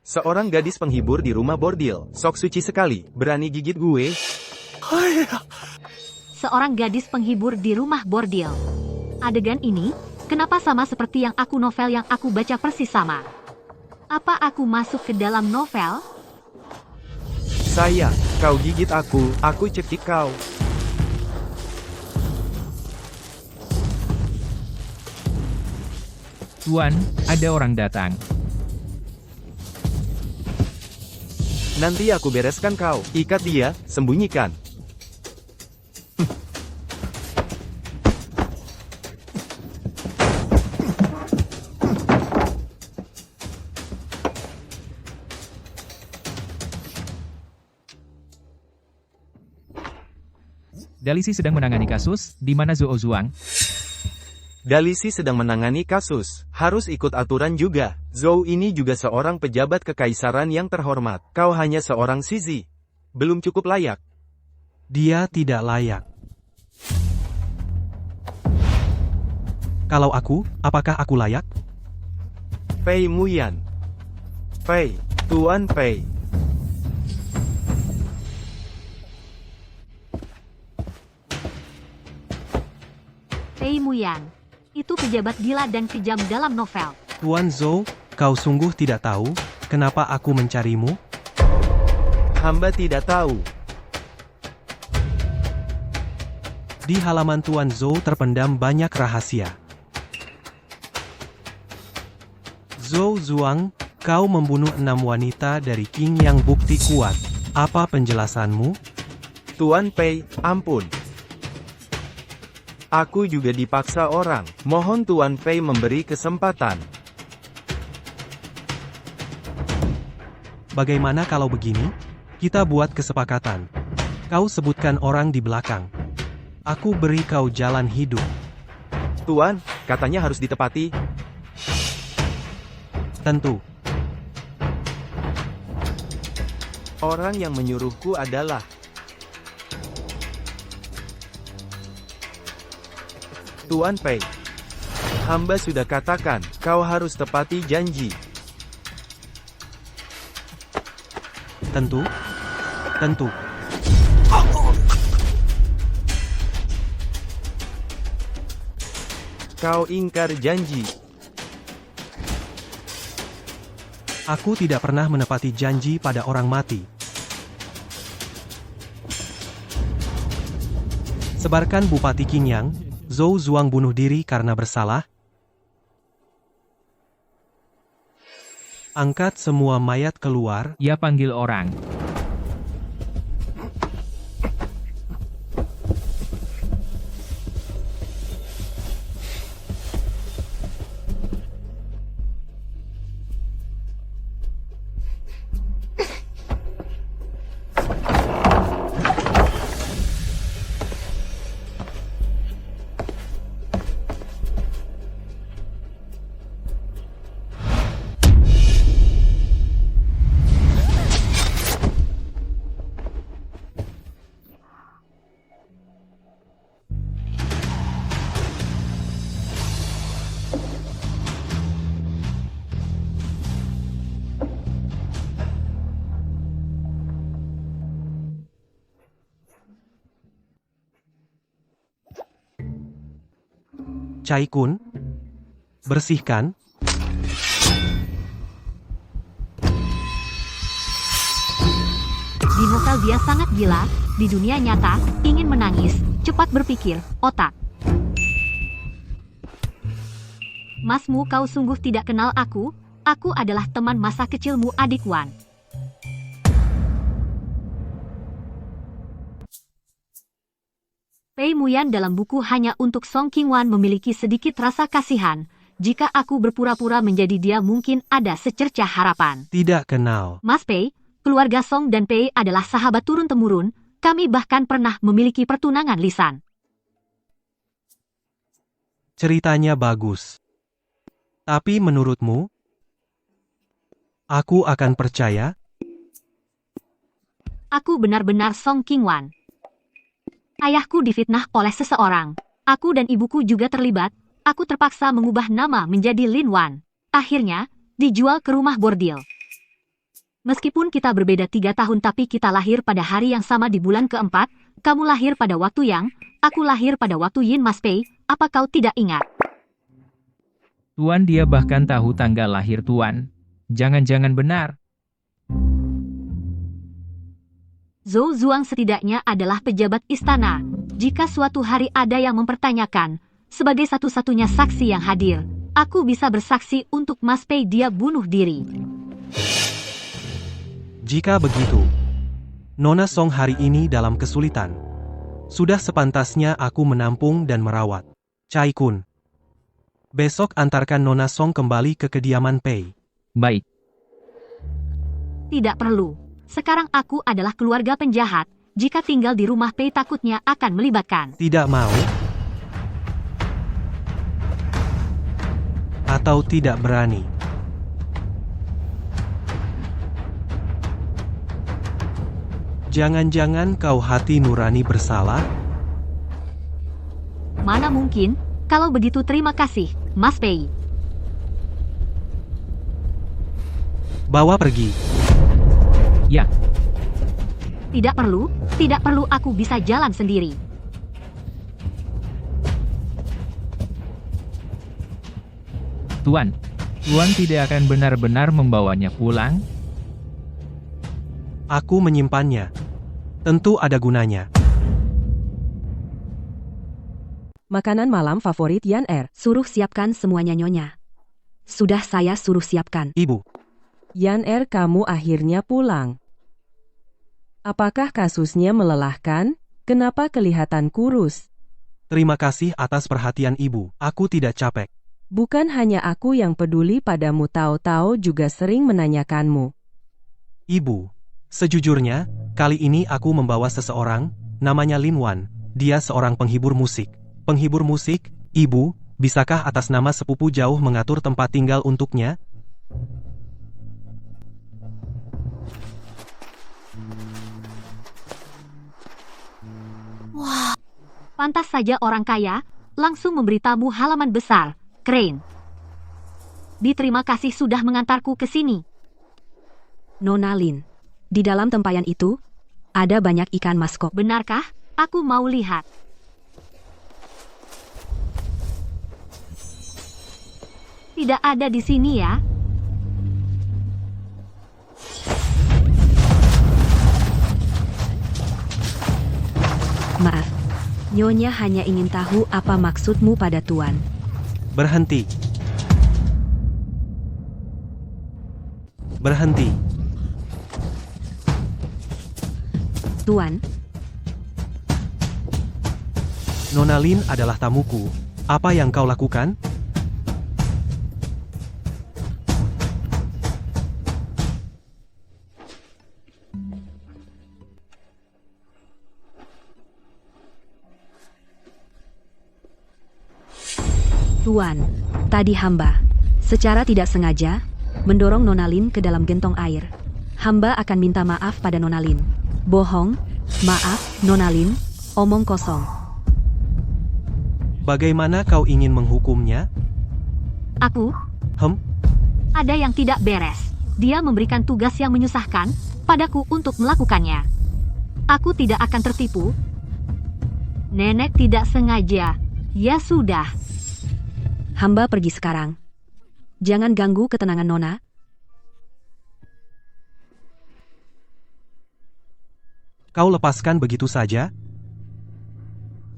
Seorang gadis penghibur di rumah bordil. Sok suci sekali, berani gigit gue. Seorang gadis penghibur di rumah bordil. Adegan ini, kenapa sama seperti yang novel yang aku baca persis sama? Apa aku masuk ke dalam novel? Sayang, kau gigit aku cekik kau. Tuan, ada orang datang. Nanti aku bereskan kau. Ikat dia, sembunyikan. Dalisi sedang menangani kasus, di mana Zhou Zuang? Dalisi sedang menangani kasus. Harus ikut aturan juga. Zhou ini juga seorang pejabat kekaisaran yang terhormat. Kau hanya seorang Shizi. Belum cukup layak. Dia tidak layak. Kalau aku, apakah aku layak? Pei Muyan. Pei. Tuan Pei. Pei Muyan. Itu pejabat gila dan kejam dalam novel. Tuan Zhou, kau sungguh tidak tahu, kenapa aku mencarimu? Hamba tidak tahu. Di halaman Tuan Zhou terpendam banyak rahasia. Zhou Zuang, kau membunuh 6 wanita dari King yang bukti kuat. Apa penjelasanmu? Tuan Pei, ampun. Aku juga dipaksa orang. Mohon Tuan Pei memberi kesempatan. Bagaimana kalau begini? Kita buat kesepakatan. Kau sebutkan orang di belakang. Aku beri kau jalan hidup. Tuan, katanya harus ditepati. Tentu. Orang yang menyuruhku adalah Tuan Pei. Hamba sudah katakan, kau harus tepati janji. Tentu. Tentu. Kau ingkar janji. Aku tidak pernah menepati janji pada orang mati. Sebarkan Bupati Qingyang, Zhou Zuang bunuh diri karena bersalah. Angkat semua mayat keluar. Ya, panggil orang. Cai Kun, bersihkan. Di novel dia sangat gila, di dunia nyata, ingin menangis, cepat berpikir, otak. Masmu, kau sungguh tidak kenal aku adalah teman masa kecilmu, adik Wan. Pei Muyan dalam buku hanya untuk Song Qingwan memiliki sedikit rasa kasihan. Jika aku berpura-pura menjadi dia mungkin ada secercah harapan. Tidak kenal. Mas Pei, keluarga Song dan Pei adalah sahabat turun-temurun, kami bahkan pernah memiliki pertunangan lisan. Ceritanya bagus. Tapi menurutmu, aku akan percaya? Aku benar-benar Song Qingwan. Ayahku difitnah oleh seseorang. Aku dan ibuku juga terlibat. Aku terpaksa mengubah nama menjadi Lin Wan. Akhirnya, dijual ke rumah bordil. Meskipun kita berbeda 3 tahun tapi kita lahir pada hari yang sama di bulan keempat, kamu lahir pada waktu yang, aku lahir pada waktu Yin Mas Pei, apa kau tidak ingat? Tuan, dia bahkan tahu tanggal lahir Tuan. Jangan-jangan benar. Zhou Zuang setidaknya adalah pejabat istana. Jika suatu hari ada yang mempertanyakan, sebagai satu-satunya saksi yang hadir, aku bisa bersaksi untuk Mas Pei dia bunuh diri. Jika begitu, Nona Song hari ini dalam kesulitan. Sudah sepantasnya aku menampung dan merawat. Cai Kun. Besok antarkan Nona Song kembali ke kediaman Pei. Baik. Tidak perlu. Sekarang aku adalah keluarga penjahat. Jika tinggal di rumah Pei takutnya akan melibatkan. Tidak mau? Atau tidak berani? Jangan-jangan kau hati nurani bersalah? Mana mungkin? Kalau begitu terima kasih, Mas Pei. Bawa pergi. Ya, Tidak perlu aku bisa jalan sendiri. Tuan. Tuan tidak akan benar-benar membawanya pulang? Aku menyimpannya. Tentu ada gunanya. Makanan malam favorit Yan Er. Suruh siapkan semuanya Nyonya. Sudah saya suruh siapkan. Ibu, Yan Er, kamu akhirnya pulang. Apakah kasusnya melelahkan? Kenapa kelihatan kurus? terima kasih atas perhatian ibu. Aku tidak capek. Bukan hanya aku yang peduli padamu, Tao juga sering menanyakanmu. Ibu, sejujurnya, kali ini aku membawa seseorang, namanya Lin Wan. Dia seorang penghibur musik. Penghibur musik, ibu, bisakah atas nama sepupu jauh mengatur tempat tinggal untuknya? Pantas saja orang kaya, langsung memberi tamu halaman besar, Crane. Diterima kasih sudah mengantarku ke sini. Nona Lin, di dalam tempayan itu, ada banyak ikan mas kok. Benarkah? Aku mau lihat. Tidak ada di sini ya. Maaf, Nyonya hanya ingin tahu apa maksudmu pada Tuan. Berhenti. Berhenti. Tuan, Nona Lin adalah tamuku. Apa yang kau lakukan? Tuan, tadi hamba, secara tidak sengaja, mendorong Nona Lin ke dalam gentong air. Hamba akan minta maaf pada Nona Lin. Bohong, maaf, Nona Lin, omong kosong. Bagaimana kau ingin menghukumnya? Aku, ada yang tidak beres. Dia memberikan tugas yang menyusahkan padaku untuk melakukannya. Aku tidak akan tertipu. Nenek tidak sengaja. Ya sudah. Hamba pergi sekarang. Jangan ganggu ketenangan Nona. Kau lepaskan begitu saja?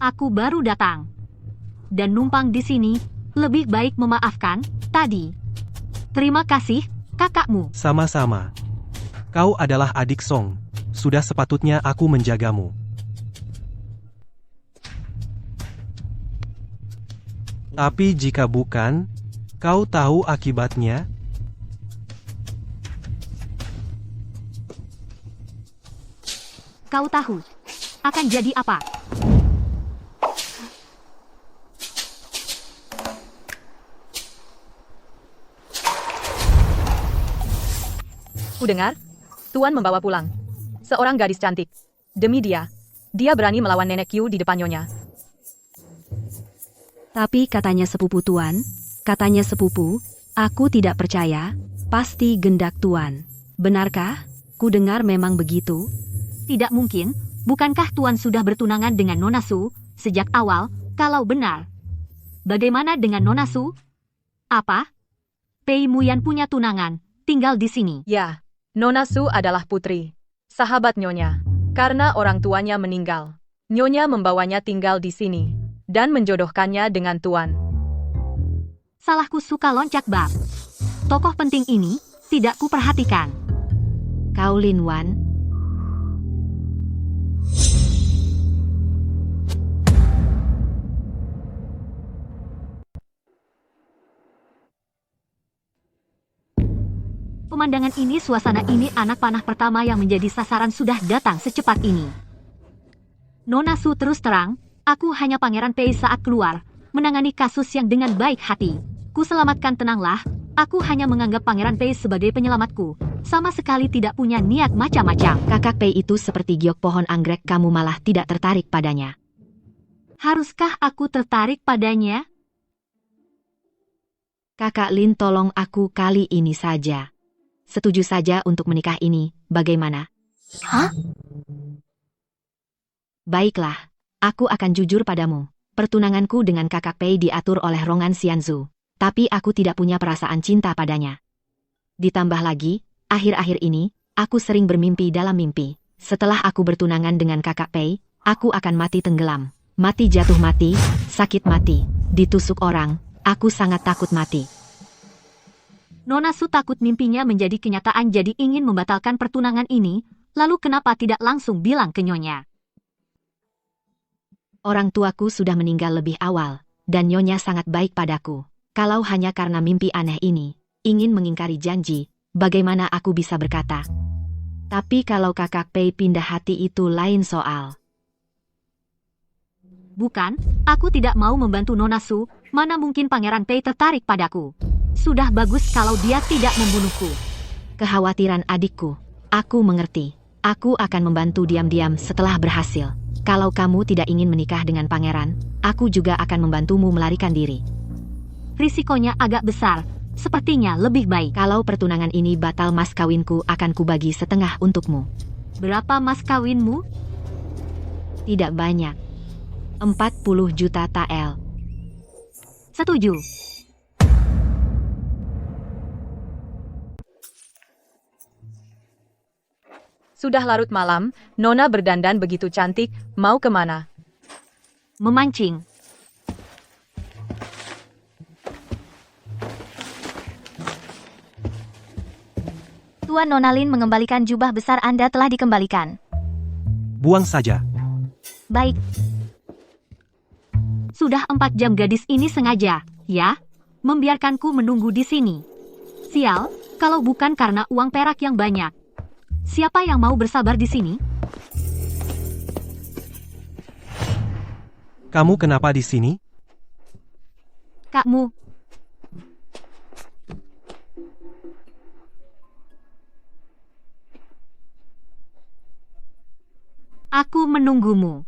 Aku baru datang. Dan numpang di sini, lebih baik memaafkan, tadi. Terima kasih, kakakmu. Sama-sama. Kau adalah adik Song. Sudah sepatutnya aku menjagamu. Tapi jika bukan, kau tahu akibatnya? Kau tahu, akan jadi apa? Kudengar, Tuan membawa pulang seorang gadis cantik. Demi dia berani melawan Nenek Qiu di depan Nyonya. Tapi katanya sepupu Tuan, katanya sepupu, aku tidak percaya, pasti gendak Tuan. Benarkah? Ku dengar memang begitu. Tidak mungkin, bukankah Tuan sudah bertunangan dengan Nona Su sejak awal, kalau benar? Bagaimana dengan Nona Su? Apa? Pei Muyan punya tunangan, tinggal di sini. Ya, Nona Su adalah putri, sahabat Nyonya. Karena orang tuanya meninggal, Nyonya membawanya tinggal di sini dan menjodohkannya dengan Tuan. Salahku suka loncat bab. Tokoh penting ini tidak kuperhatikan. Kau Lin Wan. Pemandangan ini, suasana ini, anak panah pertama yang menjadi sasaran sudah datang secepat ini. Nona Su terus terang, aku hanya Pangeran Pei saat keluar, menangani kasus yang dengan baik hati. Ku selamatkan, tenanglah, aku hanya menganggap Pangeran Pei sebagai penyelamatku. Sama sekali tidak punya niat macam-macam. Kakak Pei itu seperti giok pohon anggrek, kamu malah tidak tertarik padanya. Haruskah aku tertarik padanya? Kakak Lin, tolong aku kali ini saja. Setuju saja untuk menikah ini, bagaimana? Hah? Baiklah, aku akan jujur padamu. Pertunanganku dengan kakak Pei diatur oleh Rongan Xianzu. Tapi aku tidak punya perasaan cinta padanya. Ditambah lagi, akhir-akhir ini, aku sering bermimpi dalam mimpi. Setelah aku bertunangan dengan kakak Pei, aku akan mati tenggelam. Mati jatuh mati, sakit mati, ditusuk orang, aku sangat takut mati. Nona Su takut mimpinya menjadi kenyataan, jadi ingin membatalkan pertunangan ini, lalu kenapa tidak langsung bilang ke Nyonya? Orang tuaku sudah meninggal lebih awal, dan Nyonya sangat baik padaku. Kalau hanya karena mimpi aneh ini, ingin mengingkari janji, bagaimana aku bisa berkata? Tapi kalau kakak Pei pindah hati itu lain soal. Bukan, aku tidak mau membantu Nona Su, mana mungkin Pangeran Pei tertarik padaku. Sudah bagus kalau dia tidak membunuhku. Kekhawatiran adikku, aku mengerti. Aku akan membantu diam-diam setelah berhasil. Kalau kamu tidak ingin menikah dengan pangeran, aku juga akan membantumu melarikan diri. Risikonya agak besar, sepertinya lebih baik. Kalau pertunangan ini batal, mas kawinku akan kubagi setengah untukmu. Berapa mas kawinmu? Tidak banyak. 40 juta tael. Setuju. Sudah larut malam, Nona berdandan begitu cantik, mau kemana? Memancing. Tuan Nonalin mengembalikan jubah besar Anda telah dikembalikan. Buang saja. Baik. Sudah 4 jam gadis ini sengaja, ya? Membiarkanku menunggu di sini. Sial, kalau bukan karena uang perak yang banyak. Siapa yang mau bersabar di sini? Kamu kenapa di sini? Kakmu. Aku menunggumu.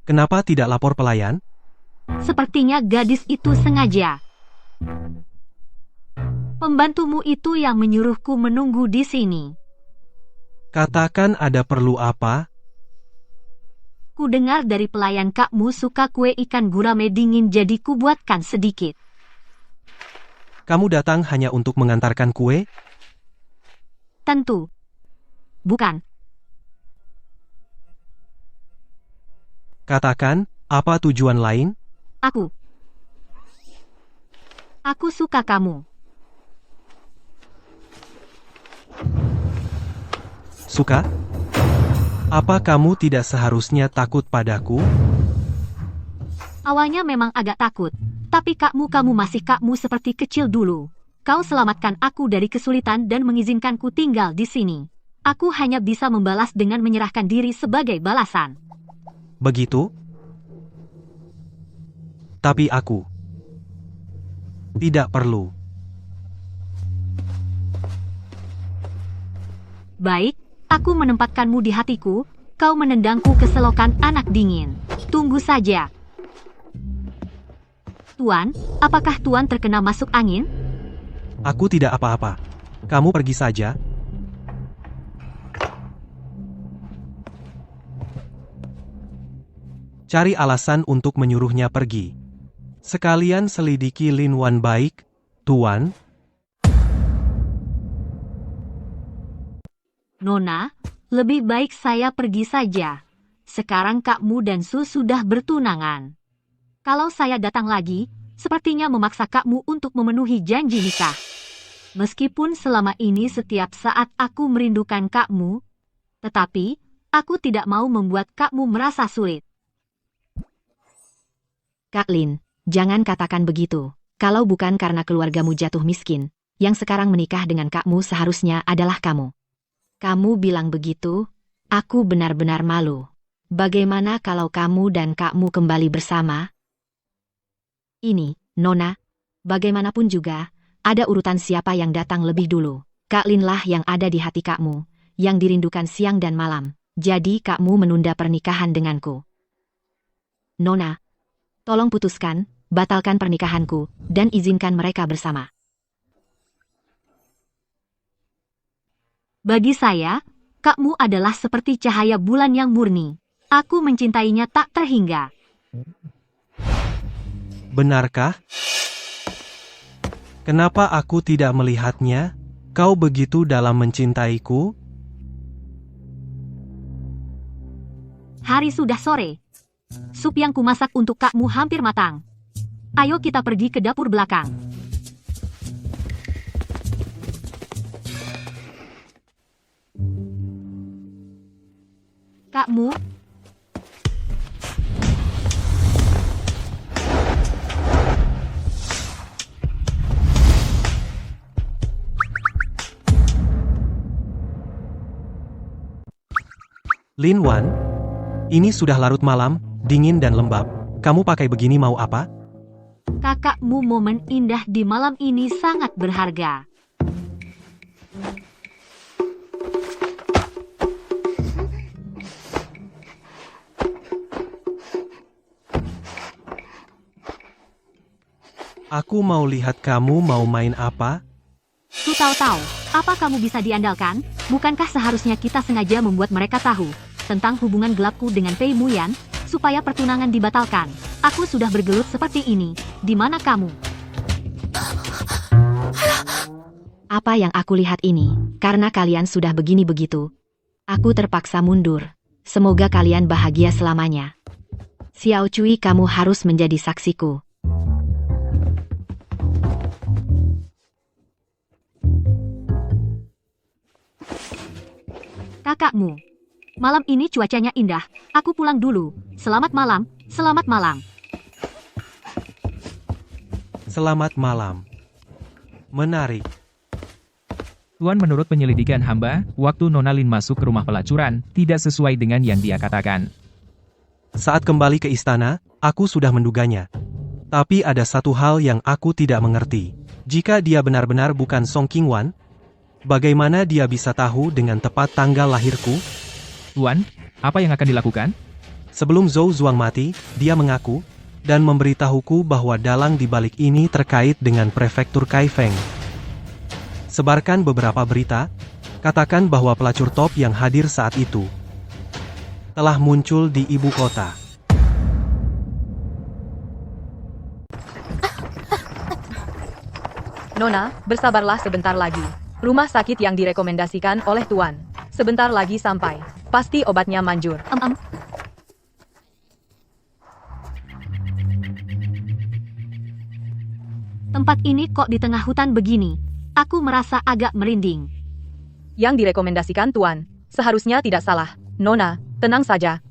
Kenapa tidak lapor pelayan? Sepertinya gadis itu sengaja. Pembantumu itu yang menyuruhku menunggu di sini. Katakan, ada perlu apa? Ku dengar dari pelayan kakmu suka kue ikan gurame dingin, jadi ku buatkan sedikit. Kamu datang hanya untuk mengantarkan kue? Tentu. Bukan. Katakan, apa tujuan lain? Aku suka kamu. Suka? Apa kamu tidak seharusnya takut padaku? Awalnya memang agak takut, tapi kamu masih kakmu seperti kecil dulu. Kau selamatkan aku dari kesulitan dan mengizinkanku tinggal di sini. Aku hanya bisa membalas dengan menyerahkan diri sebagai balasan. Begitu? Tapi aku tidak perlu. Baik, aku menempatkanmu di hatiku, kau menendangku ke selokan anak dingin. Tunggu saja. Tuan, apakah Tuan terkena masuk angin? Aku tidak apa-apa. Kamu pergi saja. Cari alasan untuk menyuruhnya pergi. Sekalian selidiki Lin Wan baik, Tuan. Nona, lebih baik saya pergi saja. Sekarang Kak Mu dan Su sudah bertunangan. Kalau saya datang lagi, sepertinya memaksa Kak Mu untuk memenuhi janji nikah. Meskipun selama ini setiap saat aku merindukan Kak Mu, tetapi aku tidak mau membuat Kak Mu merasa sulit. Kak Lin, jangan katakan begitu. Kalau bukan karena keluargamu jatuh miskin, yang sekarang menikah dengan Kakmu seharusnya adalah kamu. Kamu bilang begitu, aku benar-benar malu. Bagaimana kalau kamu dan Kakmu kembali bersama? Ini, Nona, bagaimanapun juga, ada urutan siapa yang datang lebih dulu. Kak Lin lah yang ada di hati Kakmu, yang dirindukan siang dan malam. Jadi Kakmu menunda pernikahan denganku. Nona, tolong putuskan, batalkan pernikahanku, dan izinkan mereka bersama. Bagi saya, Kak Mu adalah seperti cahaya bulan yang murni. Aku mencintainya tak terhingga. Benarkah? Kenapa aku tidak melihatnya? Kau begitu dalam mencintaiku? Hari sudah sore. Sup yang kumasak untuk Kak Mu hampir matang. Ayo kita pergi ke dapur belakang. Kak Mu, Lin Wan, ini sudah larut malam, dingin dan lembab. Kamu pakai begini mau apa? kakakmu momen indah di malam ini sangat berharga. Aku mau lihat kamu mau main apa? Su tahu, apa kamu bisa diandalkan? Bukankah seharusnya kita sengaja membuat mereka tahu tentang hubungan gelapku dengan Pei Muyan, supaya pertunangan dibatalkan? Aku sudah bergelut seperti ini. Di mana kamu? Apa yang aku lihat ini, karena kalian sudah begini begitu. Aku terpaksa mundur. Semoga kalian bahagia selamanya. Xiao Cui, kamu harus menjadi saksiku. Kakakmu. Malam ini cuacanya indah. Aku pulang dulu. Selamat malam, selamat malam. Selamat malam. Menarik. Tuan, menurut penyelidikan hamba, waktu Nona Lin masuk ke rumah pelacuran, tidak sesuai dengan yang dia katakan. Saat kembali ke istana, aku sudah menduganya. Tapi ada satu hal yang aku tidak mengerti. Jika dia benar-benar bukan Song Qingwan, bagaimana dia bisa tahu dengan tepat tanggal lahirku? Tuan, apa yang akan dilakukan? Sebelum Zhou Zuang mati, dia mengaku, dan memberitahuku bahwa dalang di balik ini terkait dengan prefektur Kaifeng. Sebarkan beberapa berita, katakan bahwa pelacur top yang hadir saat itu telah muncul di ibu kota. Nona, bersabarlah sebentar lagi. Rumah sakit yang direkomendasikan oleh Tuan. Sebentar lagi sampai. Pasti obatnya manjur. Tempat ini kok di tengah hutan begini? Aku merasa agak merinding. Yang direkomendasikan Tuan. Seharusnya tidak salah. Nona, tenang saja.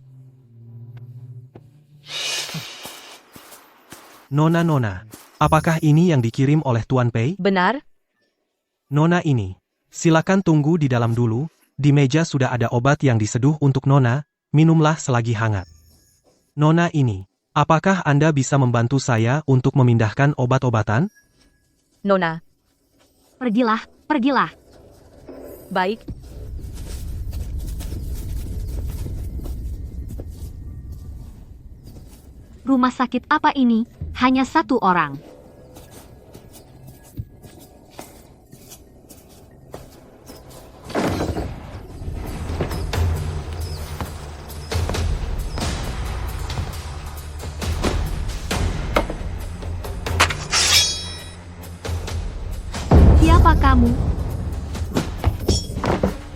Nona, apakah ini yang dikirim oleh Tuan Pei? Benar? Nona ini. Silakan tunggu di dalam dulu. Di meja sudah ada obat yang diseduh untuk Nona. Minumlah selagi hangat. Nona ini. Apakah Anda bisa membantu saya untuk memindahkan obat-obatan? Nona. Pergilah, pergilah. Baik. Rumah sakit apa ini? Hanya satu orang.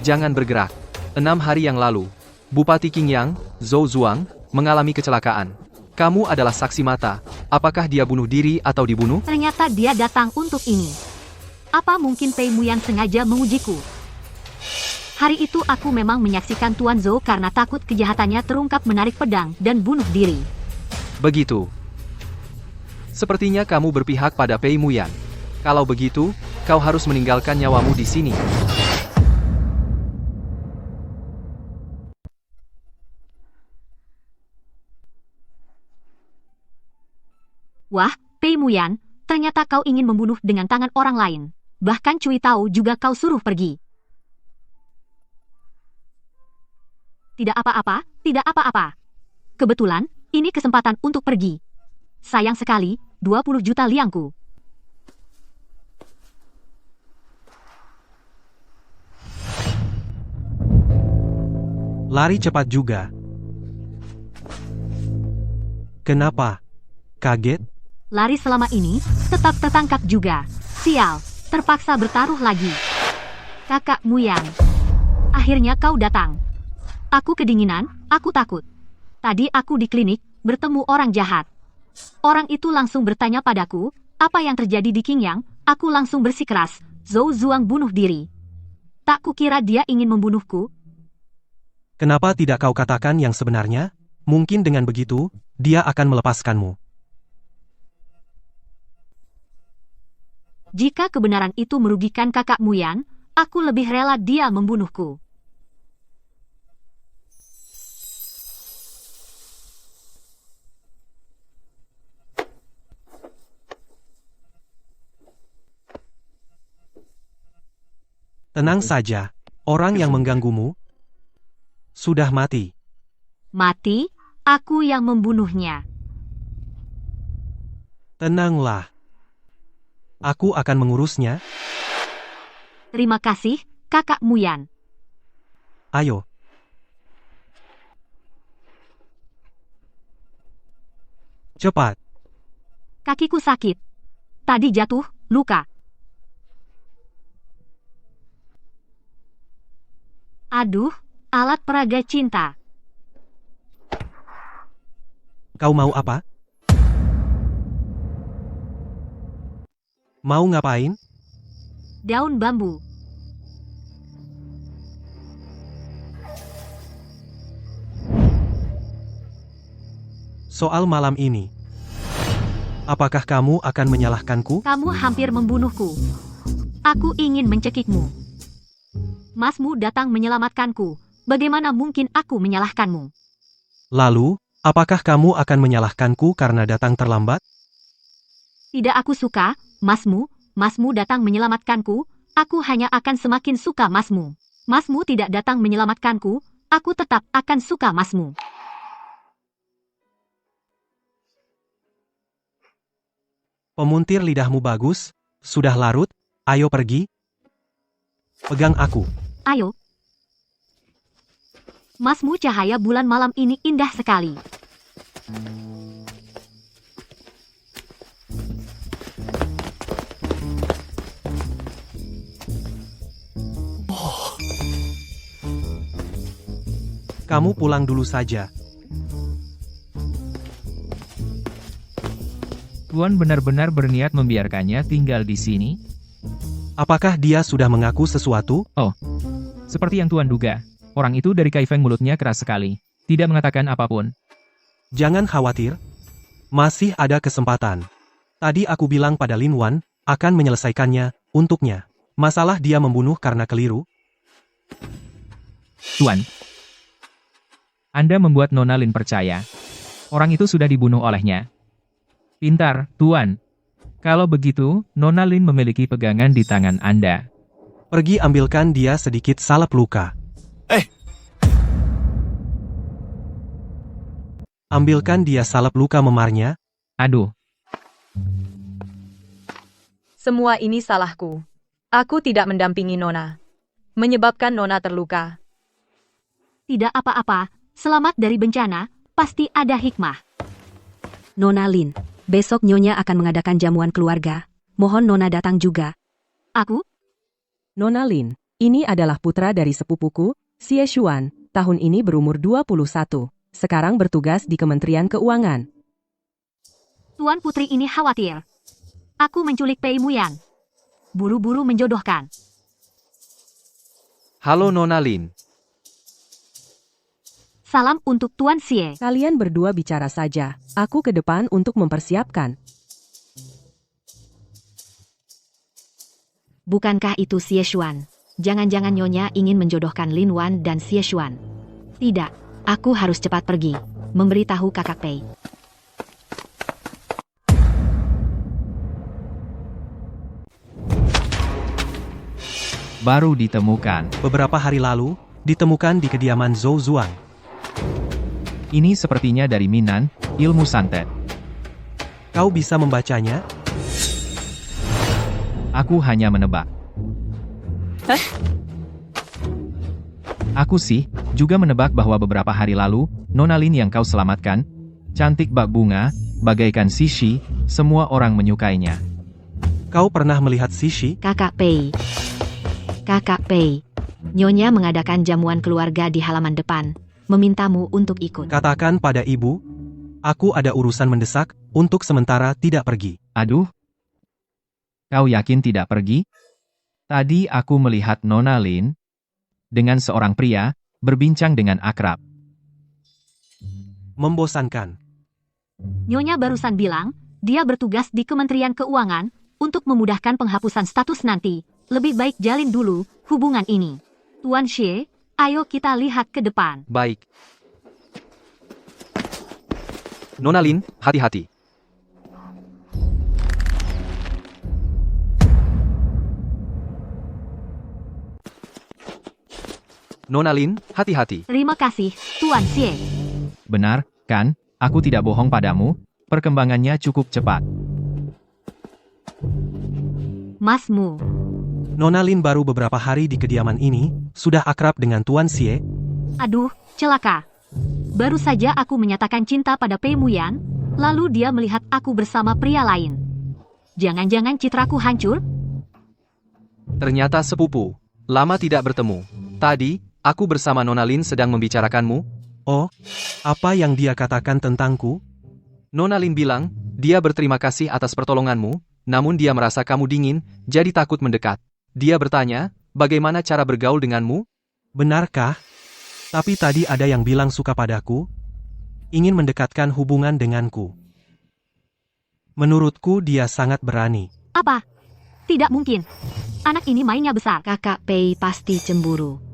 Jangan bergerak. 6 hari yang lalu, Bupati Qingyang, Zhou Zuang, mengalami kecelakaan. Kamu adalah saksi mata. Apakah dia bunuh diri atau dibunuh? Ternyata dia datang untuk ini. Apa mungkin Pei Muyan sengaja mengujiku? Hari itu aku memang menyaksikan Tuan Zhou karena takut kejahatannya terungkap menarik pedang dan bunuh diri. Begitu. Sepertinya kamu berpihak pada Pei Muyan. Kalau begitu, kau harus meninggalkan nyawamu di sini. Wah, Pei Muyan, ternyata kau ingin membunuh dengan tangan orang lain. Bahkan Cui Tao juga kau suruh pergi. Tidak apa-apa, tidak apa-apa. Kebetulan, ini kesempatan untuk pergi. Sayang sekali, 20 juta liangku. Lari cepat juga. Kenapa? Kaget? Lari selama ini, tetap tertangkap juga. Sial, terpaksa bertaruh lagi. Kakak Muyan. Akhirnya kau datang. Aku kedinginan, aku takut. Tadi aku di klinik, bertemu orang jahat. Orang itu langsung bertanya padaku, apa yang terjadi di Qingyang. Aku langsung bersikeras, Zhou Zuang bunuh diri. Tak kukira dia ingin membunuhku. Kenapa tidak kau katakan yang sebenarnya? Mungkin dengan begitu, dia akan melepaskanmu. Jika kebenaran itu merugikan kakak Muyan, aku lebih rela dia membunuhku. Tenang saja, orang yang mengganggumu sudah mati. Mati, aku yang membunuhnya. Tenanglah. Aku akan mengurusnya. Terima kasih, kakak Muyan. Ayo. Cepat. Kakiku sakit. Tadi jatuh, luka. Aduh, alat peraga cinta. Kau mau apa? Mau ngapain? Daun bambu. Soal malam ini. Apakah kamu akan menyalahkanku? Kamu hampir membunuhku. Aku ingin mencekikmu. Masmu datang menyelamatkanku. Bagaimana mungkin aku menyalahkanmu? Lalu, apakah kamu akan menyalahkanku karena datang terlambat? Tidak aku suka, Masmu datang menyelamatkanku, aku hanya akan semakin suka Masmu. Masmu tidak datang menyelamatkanku, aku tetap akan suka Masmu. Pemuntir lidahmu bagus, sudah larut, ayo pergi. Pegang aku. Ayo. Masmu cahaya bulan malam ini indah sekali. Kamu pulang dulu saja. Tuan benar-benar berniat membiarkannya tinggal di sini? Apakah dia sudah mengaku sesuatu? Oh, seperti yang Tuan duga. Orang itu dari Kaifeng mulutnya keras sekali. Tidak mengatakan apapun. Jangan khawatir. Masih ada kesempatan. Tadi aku bilang pada Lin Wan, akan menyelesaikannya, untuknya. Masalah dia membunuh karena keliru? Tuan, Anda membuat Nona Lin percaya. Orang itu sudah dibunuh olehnya. Pintar, Tuan. Kalau begitu, Nona Lin memiliki pegangan di tangan Anda. Pergi ambilkan dia sedikit salep luka. Ambilkan dia salep luka memarnya. Aduh, Semua ini salahku. Aku tidak mendampingi Nona. Menyebabkan Nona terluka. Tidak apa-apa, selamat dari bencana, pasti ada hikmah. Nona Lin, besok Nyonya akan mengadakan jamuan keluarga. Mohon Nona datang juga. Aku? Nona Lin, Ini adalah putra dari sepupuku, Xie Xuan, tahun ini berumur 21. Sekarang bertugas di Kementerian Keuangan. Tuan Putri ini khawatir. Aku menculik Pei Muyan. Buru-buru menjodohkan. Halo Nona Lin. Salam untuk Tuan Xie. Kalian berdua bicara saja. Aku ke depan untuk mempersiapkan. Bukankah itu Xie Xuan? Jangan-jangan Nyonya ingin menjodohkan Lin Wan dan Xie Xuan. Tidak, aku harus cepat pergi, memberitahu kakak Pei. Baru ditemukan. Beberapa hari lalu, ditemukan di kediaman Zhou Zuang. Ini sepertinya dari Minan, ilmu santet. Kau bisa membacanya? Aku hanya menebak. Aku sih, juga menebak bahwa beberapa hari lalu, Nona Lin yang kau selamatkan, cantik bak bunga, bagaikan Sishi, semua orang menyukainya. Kau pernah melihat Sishi? Kakak Pei. Kakak Pei. Nyonya mengadakan jamuan keluarga di halaman depan, memintamu untuk ikut. Katakan pada ibu, aku ada urusan mendesak, untuk sementara tidak pergi. Aduh. Kau yakin tidak pergi? Tadi aku melihat Nona Lin dengan seorang pria berbincang dengan akrab. Membosankan. Nyonya barusan bilang, dia bertugas di Kementerian Keuangan untuk memudahkan penghapusan status nanti. Lebih baik jalin dulu hubungan ini. Tuan Xie, ayo kita lihat ke depan. Baik. Nona Lin, hati-hati. Nona Lin, hati-hati. Terima kasih, Tuan Xie. Benar, kan? Aku tidak bohong padamu, perkembangannya cukup cepat. Masmu. Nona Lin baru beberapa hari di kediaman ini, sudah akrab dengan Tuan Xie. Aduh, celaka. Baru saja aku menyatakan cinta pada Pei Muyan, lalu dia melihat aku bersama pria lain. Jangan-jangan citraku hancur? Ternyata sepupu. Lama tidak bertemu. Tadi, aku bersama Nona Lin sedang membicarakanmu. Oh, apa yang dia katakan tentangku? Nona Lin bilang, dia berterima kasih atas pertolonganmu, namun dia merasa kamu dingin, jadi takut mendekat. Dia bertanya, bagaimana cara bergaul denganmu? Benarkah? Tapi tadi ada yang bilang suka padaku, ingin mendekatkan hubungan denganku. Menurutku dia sangat berani. Apa? Tidak mungkin. Anak ini mainnya besar. Kakak Pei pasti cemburu.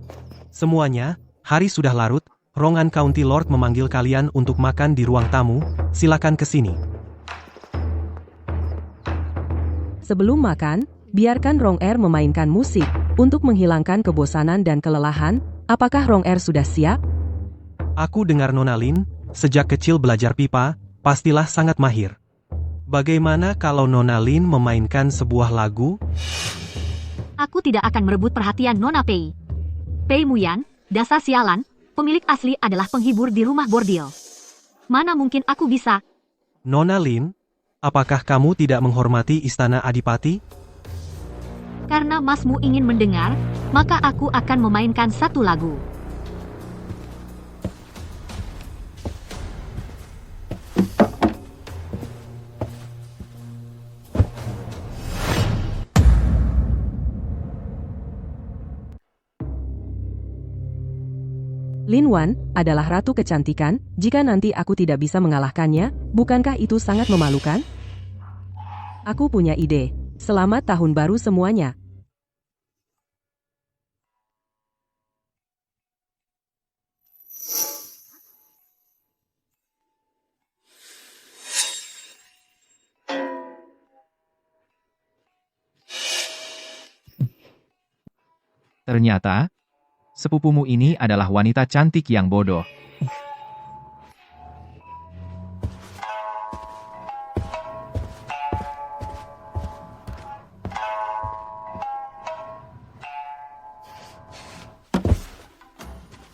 Semuanya, hari sudah larut, Rongan County Lord memanggil kalian untuk makan di ruang tamu, silakan ke sini. Sebelum makan, biarkan Rong Er memainkan musik, untuk menghilangkan kebosanan dan kelelahan. Apakah Rong Er sudah siap? Aku dengar Nona Lin, sejak kecil belajar pipa, pastilah sangat mahir. Bagaimana kalau Nona Lin memainkan sebuah lagu? Aku tidak akan merebut perhatian Nona Pei. Pei Muyan, dasar sialan, pemilik asli adalah penghibur di rumah bordil. Mana mungkin aku bisa? Nona Lin, apakah kamu tidak menghormati istana Adipati? Karena Masmu ingin mendengar, maka aku akan memainkan satu lagu. Lin Wan adalah ratu kecantikan, jika nanti aku tidak bisa mengalahkannya, bukankah itu sangat memalukan? Aku punya ide. Selamat tahun baru semuanya. Ternyata, sepupumu ini adalah wanita cantik yang bodoh.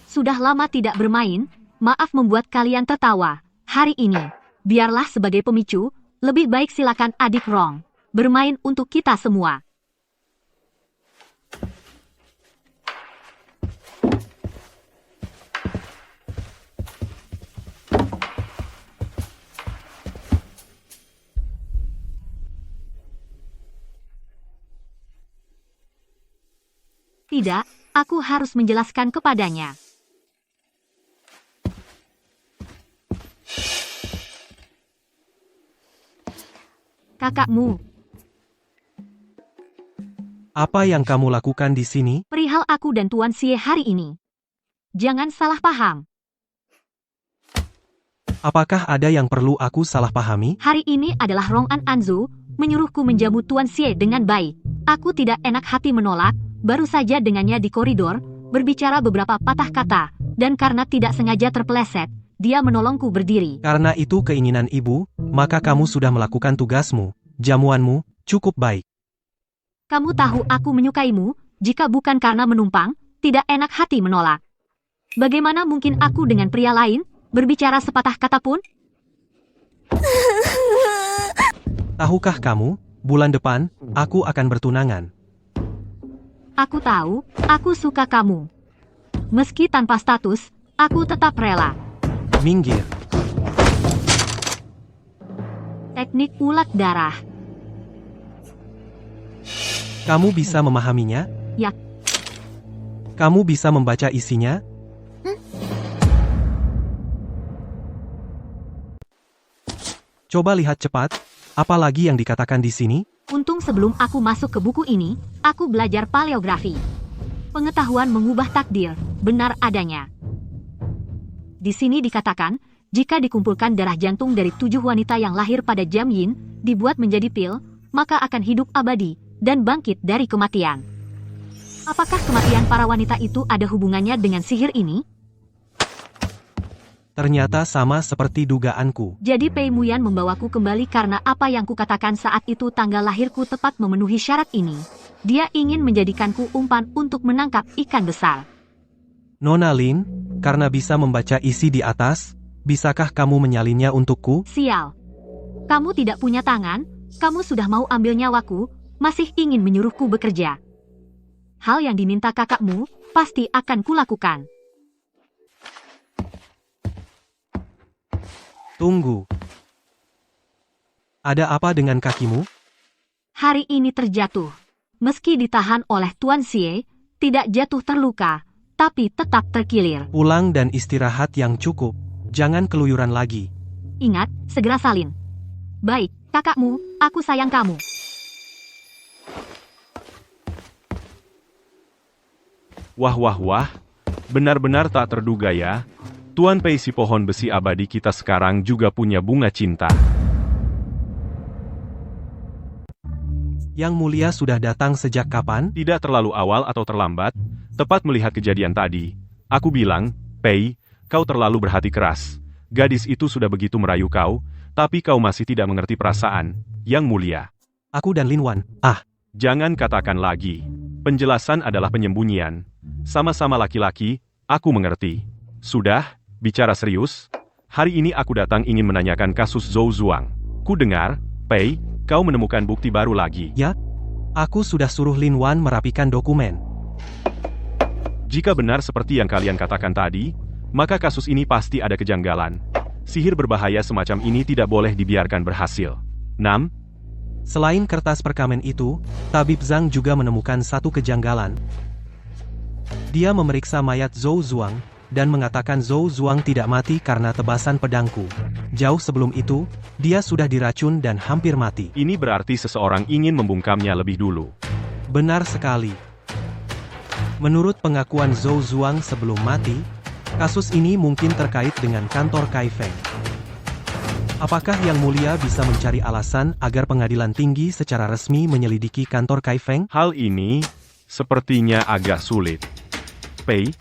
Sudah lama tidak bermain, maaf membuat kalian tertawa. Hari ini, biarlah sebagai pemicu, lebih baik silakan adik Rong bermain untuk kita semua. Tidak, aku harus menjelaskan kepadanya. Kakakmu, Apa yang kamu lakukan di sini? perihal aku dan Tuan Xie hari ini. Jangan salah paham. Apakah ada yang perlu aku salah pahami? Hari ini adalah Rong An Anzu, menyuruhku menjamu Tuan Xie dengan baik. Aku tidak enak hati menolak, baru saja dengannya di koridor, berbicara beberapa patah kata, dan karena tidak sengaja terpeleset, dia menolongku berdiri. Karena itu keinginan ibu, maka kamu sudah melakukan tugasmu. Jamuanmu cukup baik. Kamu tahu aku menyukaimu, jika bukan karena menumpang, tidak enak hati menolak. Bagaimana mungkin aku dengan pria lain, berbicara sepatah kata pun? Tahukah kamu, bulan depan, aku akan bertunangan. Aku tahu, aku suka kamu. Meski tanpa status, aku tetap rela. Minggir. Teknik ulat darah. Kamu bisa memahaminya? Ya. Kamu bisa membaca isinya? Coba lihat cepat, apa lagi yang dikatakan di sini? Untung sebelum aku masuk ke buku ini, aku belajar paleografi. Pengetahuan mengubah takdir, benar adanya. Di sini dikatakan, jika dikumpulkan darah jantung dari 7 wanita yang lahir pada jam Yin, dibuat menjadi pil, maka akan hidup abadi, dan bangkit dari kematian. Apakah kematian para wanita itu ada hubungannya dengan sihir ini? Ternyata sama seperti dugaanku. Jadi Pei Muyan membawaku kembali karena apa yang kukatakan saat itu tanggal lahirku tepat memenuhi syarat ini. Dia ingin menjadikanku umpan untuk menangkap ikan besar. Nona Lin, karena bisa membaca isi di atas, bisakah kamu menyalinnya untukku? Sial. Kamu tidak punya tangan, kamu sudah mau ambil nyawaku, masih ingin menyuruhku bekerja. Hal yang diminta kakakmu, pasti akan kulakukan. Tunggu. Ada apa dengan kakimu? Hari ini terjatuh. Meski ditahan oleh Tuan Xie, tidak jatuh terluka, tapi tetap terkilir. Pulang dan istirahat yang cukup. Jangan keluyuran lagi. Ingat, segera salin. Baik, kakakmu, aku sayang kamu. Wah wah wah, benar-benar tak terduga ya. Tuan Pei si pohon besi abadi kita sekarang juga punya bunga cinta. Yang mulia sudah datang sejak kapan? Tidak terlalu awal atau terlambat, tepat melihat kejadian tadi. Aku bilang, Pei, kau terlalu berhati keras. Gadis itu sudah begitu merayu kau, tapi kau masih tidak mengerti perasaan. Yang mulia. Aku dan Lin Wan. Jangan katakan lagi. Penjelasan adalah penyembunyian. Sama-sama laki-laki, aku mengerti. Sudah, bicara serius. Hari ini aku datang ingin menanyakan kasus Zhou Zuang. Ku dengar, Pei, kau menemukan bukti baru lagi. Ya, aku sudah suruh Lin Wan merapikan dokumen. Jika benar seperti yang kalian katakan tadi, maka kasus ini pasti ada kejanggalan. Sihir berbahaya semacam ini tidak boleh dibiarkan berhasil. 6. Selain kertas perkamen itu, Tabib Zhang juga menemukan satu kejanggalan. Dia memeriksa mayat Zhou Zuang, dan mengatakan Zhou Zuang tidak mati karena tebasan pedangku. Jauh sebelum itu, dia sudah diracun dan hampir mati. Ini berarti seseorang ingin membungkamnya lebih dulu. Benar sekali. Menurut pengakuan Zhou Zuang sebelum mati, kasus ini mungkin terkait dengan kantor Kai Feng. Apakah Yang Mulia bisa mencari alasan agar pengadilan tinggi secara resmi menyelidiki kantor Kai Feng? Hal ini sepertinya agak sulit. Pei,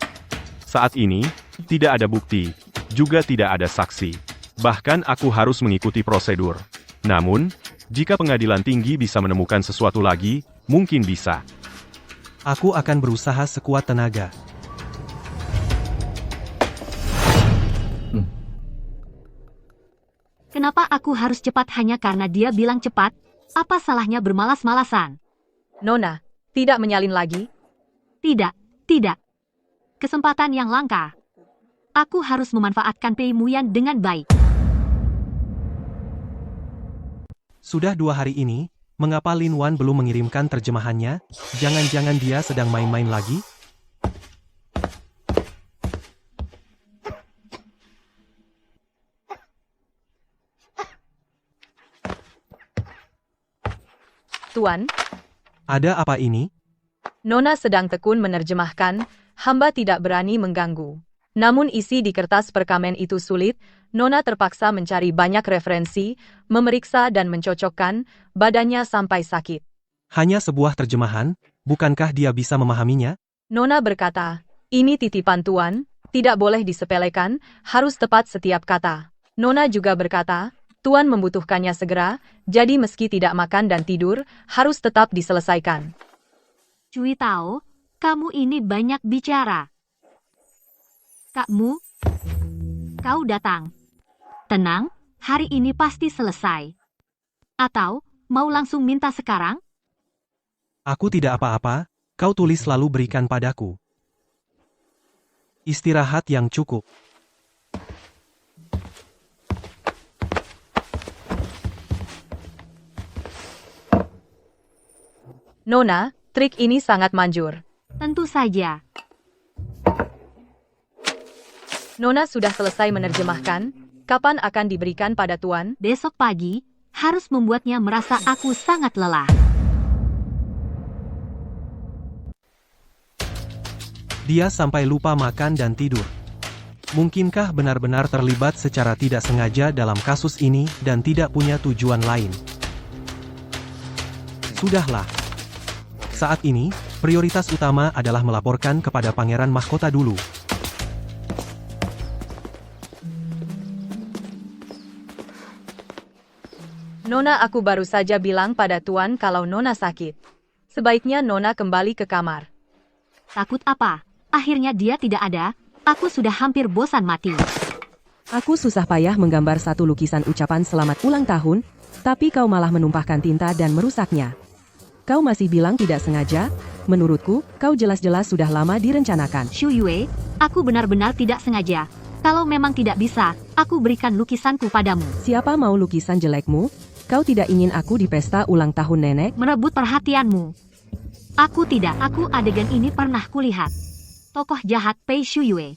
saat ini tidak ada bukti, juga tidak ada saksi. Bahkan aku harus mengikuti prosedur. Namun, jika pengadilan tinggi bisa menemukan sesuatu lagi, mungkin bisa. Aku akan berusaha sekuat tenaga. Kenapa aku harus cepat hanya karena dia bilang cepat? Apa salahnya bermalas-malasan? Nona, tidak menyalin lagi? Tidak, tidak. Kesempatan yang langka. Aku harus memanfaatkan Pei Muyan dengan baik. Sudah 2 hari ini, Mengapa Lin Wan belum mengirimkan terjemahannya? Jangan-jangan dia sedang main-main lagi? Tuan, Ada apa ini? Nona sedang tekun menerjemahkan, hamba tidak berani mengganggu. Namun isi di kertas perkamen itu sulit, Nona terpaksa mencari banyak referensi, memeriksa dan mencocokkan, badannya sampai sakit. Hanya sebuah terjemahan, bukankah dia bisa memahaminya? Nona berkata, ini titipan Tuan, tidak boleh disepelekan, harus tepat setiap kata. Nona juga berkata, Tuan membutuhkannya segera, jadi meski tidak makan dan tidur, harus tetap diselesaikan. Cui Tao, kamu ini banyak bicara. Kakmu, kau datang. Tenang, hari ini pasti selesai. Atau, mau langsung minta sekarang? Aku tidak apa-apa, kau tulis lalu berikan padaku. Istirahat yang cukup. Nona, trik ini sangat manjur. Tentu saja. Nona sudah selesai menerjemahkan, kapan akan diberikan pada Tuan? Besok pagi, harus membuatnya merasa aku sangat lelah. Dia sampai lupa makan dan tidur. Mungkinkah benar-benar terlibat secara tidak sengaja dalam kasus ini dan tidak punya tujuan lain? Sudahlah. Saat ini, prioritas utama adalah melaporkan kepada Pangeran Mahkota dulu. Nona, aku baru saja bilang pada Tuan kalau Nona sakit. Sebaiknya Nona kembali ke kamar. Takut apa? Akhirnya dia tidak ada, aku sudah hampir bosan mati. Aku susah payah menggambar satu lukisan ucapan selamat ulang tahun, tapi kau malah menumpahkan tinta dan merusaknya. Kau masih bilang tidak sengaja? Menurutku, kau jelas-jelas sudah lama direncanakan. Shu Yue, aku benar-benar tidak sengaja. Kalau memang tidak bisa, aku berikan lukisanku padamu. Siapa mau lukisan jelekmu? Kau tidak ingin aku di pesta ulang tahun nenek? Merebut perhatianmu. Aku tidak, adegan ini pernah kulihat. Tokoh jahat Pei Shu Yue.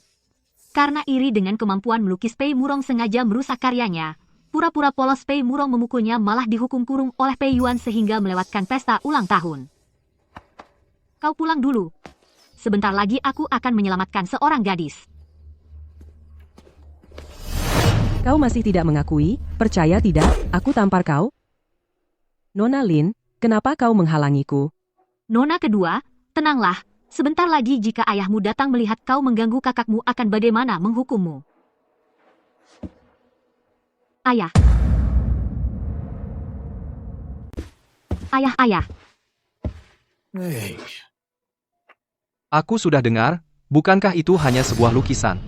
Karena iri dengan kemampuan melukis Pei Murong sengaja merusak karyanya. Pura-pura polos Pei Murong memukulnya malah dihukum kurung oleh Pei Yuan sehingga melewatkan pesta ulang tahun. Kau pulang dulu. Sebentar lagi aku akan menyelamatkan seorang gadis. Kau masih tidak mengakui, percaya tidak, aku tampar kau? Nona Lin, kenapa kau menghalangiku? Nona kedua, tenanglah. Sebentar lagi jika ayahmu datang melihat kau mengganggu kakakmu akan bagaimana menghukummu. Ayah. Ayah. Aku sudah dengar, bukankah itu hanya sebuah lukisan?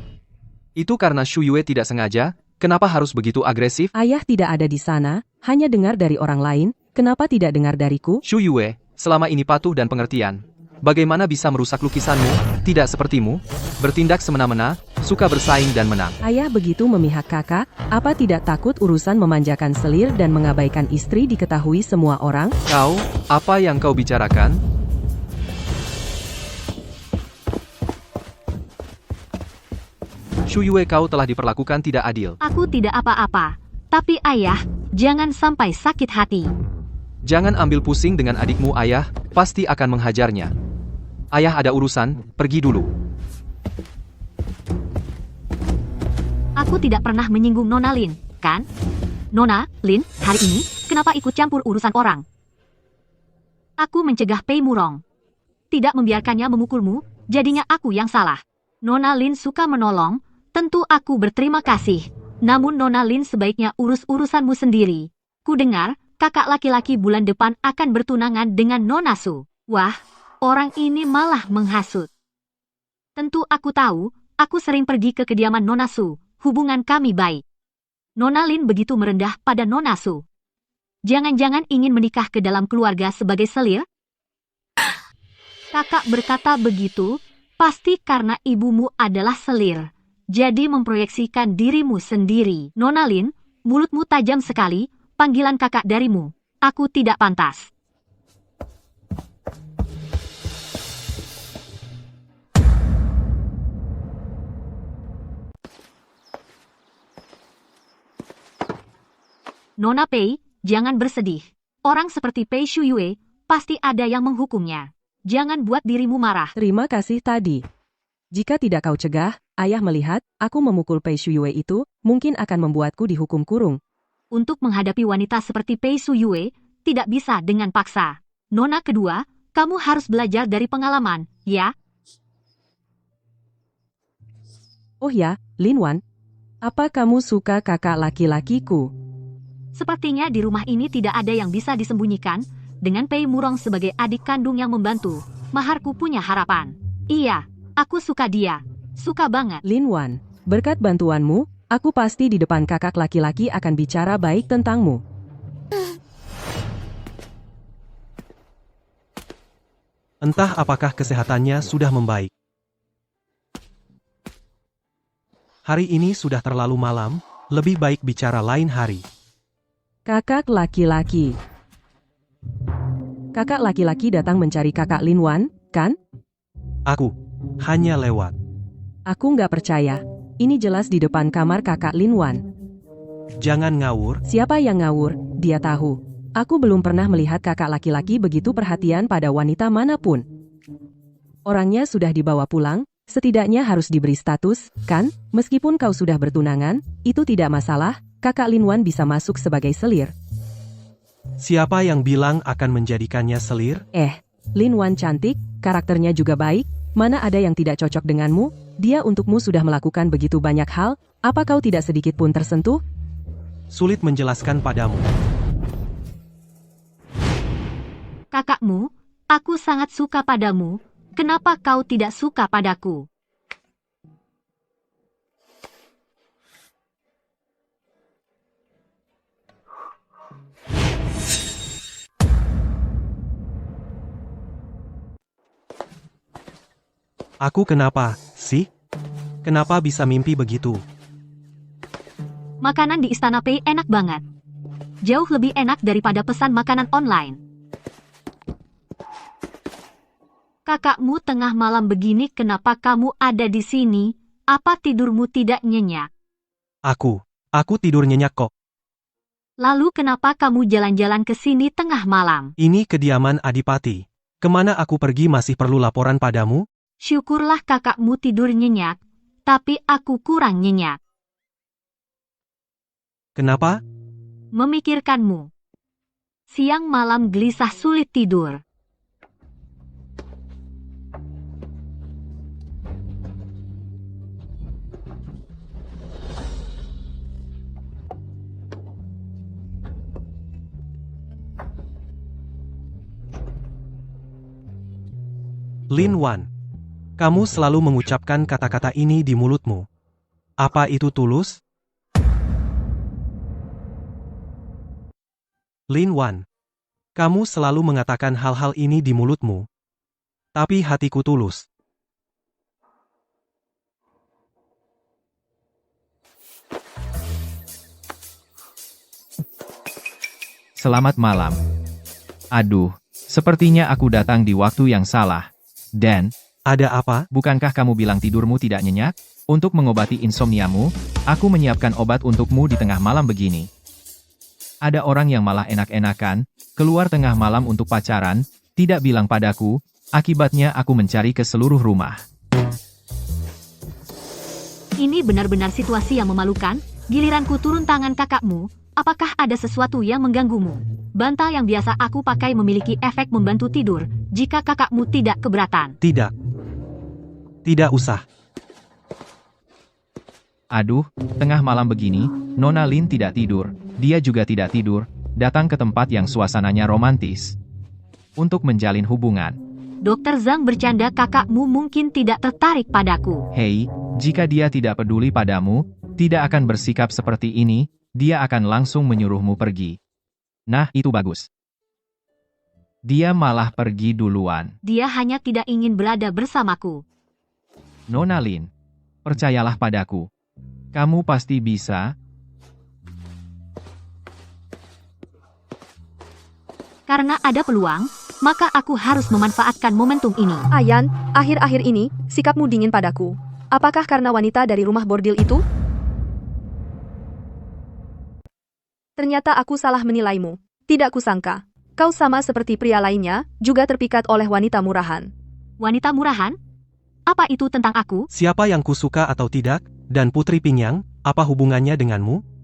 Itu karena Shu Yue tidak sengaja, kenapa harus begitu agresif? Ayah tidak ada di sana, hanya dengar dari orang lain, kenapa tidak dengar dariku? Shu Yue, selama ini patuh dan pengertian. Bagaimana bisa merusak lukisanmu, tidak sepertimu, bertindak semena-mena, suka bersaing dan menang. Ayah begitu memihak kakak, apa tidak takut urusan memanjakan selir dan mengabaikan istri diketahui semua orang? Kau, apa yang kau bicarakan? Shu Yue, kau telah diperlakukan tidak adil. Aku tidak apa-apa. Tapi ayah, jangan sampai sakit hati. Jangan ambil pusing dengan adikmu. Ayah pasti akan menghajarnya. Ayah ada urusan, pergi dulu. Aku tidak pernah menyinggung Nona Lin, kan? Nona, Lin, hari ini, kenapa ikut campur urusan orang? Aku mencegah Pei Murong. Tidak membiarkannya memukulmu, jadinya aku yang salah. Nona Lin suka menolong, tentu aku berterima kasih. Namun Nona Lin sebaiknya urus urusanmu sendiri. Ku dengar, kakak laki-laki bulan depan akan bertunangan dengan Nona Su. Wah, orang ini malah menghasut. Tentu aku tahu, aku sering pergi ke kediaman Nona Su, hubungan kami baik. Nona Lin begitu merendah pada Nona Su. Jangan-jangan ingin menikah ke dalam keluarga sebagai selir? Kakak berkata begitu, pasti karena ibumu adalah selir. Jadi memproyeksikan dirimu sendiri. Nona Lin, mulutmu tajam sekali, panggilan kakak darimu. Aku tidak pantas. Nona Pei, jangan bersedih. Orang seperti Pei Shuyue pasti ada yang menghukumnya. Jangan buat dirimu marah. Terima kasih tadi. Jika tidak kau cegah, ayah melihat aku memukul Pei Shuyue itu, mungkin akan membuatku dihukum kurung. Untuk menghadapi wanita seperti Pei Shuyue, tidak bisa dengan paksa. Nona kedua, kamu harus belajar dari pengalaman, ya? Oh ya, Lin Wan, apa kamu suka kakak laki-lakiku? Sepertinya di rumah ini tidak ada yang bisa disembunyikan. Dengan Pei Murong sebagai adik kandung yang membantu, maharku punya harapan. Iya, aku suka dia. Suka banget. Lin Wan, berkat bantuanmu, aku pasti di depan kakak laki-laki akan bicara baik tentangmu. Entah apakah kesehatannya sudah membaik. Hari ini sudah terlalu malam, lebih baik bicara lain hari. Kakak laki-laki. Kakak laki-laki datang mencari kakak Lin Wan, kan? Aku hanya lewat. Aku nggak percaya. Ini jelas di depan kamar kakak Lin Wan. Jangan ngawur. Siapa yang ngawur? Dia tahu. Aku belum pernah melihat kakak laki-laki begitu perhatian pada wanita manapun. Orangnya sudah dibawa pulang, setidaknya harus diberi status, kan? Meskipun kau sudah bertunangan, itu tidak masalah, kakak Lin Wan bisa masuk sebagai selir. Siapa yang bilang akan menjadikannya selir? Lin Wan cantik, karakternya juga baik, mana ada yang tidak cocok denganmu? Dia untukmu sudah melakukan begitu banyak hal, apa kau tidak sedikit pun tersentuh? Sulit menjelaskan padamu. Kakakmu, aku sangat suka padamu. Kenapa kau tidak suka padaku? Aku kenapa, sih? Kenapa bisa mimpi begitu? Makanan di Istana Pei enak banget. Jauh lebih enak daripada pesan makanan online. Kakakmu tengah malam begini, kenapa kamu ada di sini? Apa tidurmu tidak nyenyak? Aku tidur nyenyak kok. Lalu kenapa kamu jalan-jalan ke sini tengah malam? Ini kediaman Adipati. Kemana aku pergi masih perlu laporan padamu? Syukurlah kakakmu tidur nyenyak, tapi aku kurang nyenyak. Kenapa? Memikirkanmu. Siang malam gelisah sulit tidur. Lin Wan, kamu selalu mengucapkan kata-kata ini di mulutmu. Apa itu tulus? Lin Wan, kamu selalu mengatakan hal-hal ini di mulutmu. Tapi hatiku tulus. Selamat malam. Aduh, sepertinya aku datang di waktu yang salah. Dan, Ada apa? bukankah kamu bilang tidurmu tidak nyenyak? Untuk mengobati insomniamu, aku menyiapkan obat untukmu di tengah malam begini. Ada orang yang malah enak-enakan, keluar tengah malam untuk pacaran, tidak bilang padaku, akibatnya aku mencari ke seluruh rumah. Ini benar-benar situasi yang memalukan. Giliranku turun tangan kakakmu. Apakah ada sesuatu yang mengganggumu? Bantal yang biasa aku pakai memiliki efek membantu tidur, jika kakakmu tidak keberatan. Tidak. Tidak usah. Aduh, tengah malam begini, Nona Lin tidak tidur, dia juga tidak tidur, datang ke tempat yang suasananya romantis. Untuk menjalin hubungan. Dokter Zhang bercanda, kakakmu mungkin tidak tertarik padaku. Hei, jika dia tidak peduli padamu, tidak akan bersikap seperti ini, dia akan langsung menyuruhmu pergi. Nah, itu bagus. Dia malah pergi duluan. Dia hanya tidak ingin berada bersamaku. Nona Lin, percayalah padaku. Kamu pasti bisa. Karena ada peluang, maka aku harus memanfaatkan momentum ini. Ayan, akhir-akhir ini, sikapmu dingin padaku. Apakah karena wanita dari rumah bordil itu? Ternyata aku salah menilaimu. Tidak kusangka. Kau sama seperti pria lainnya, juga terpikat oleh wanita murahan. Wanita murahan? Apa itu tentang aku? Siapa yang kusuka atau tidak, dan Putri Pingyang, apa hubungannya denganmu?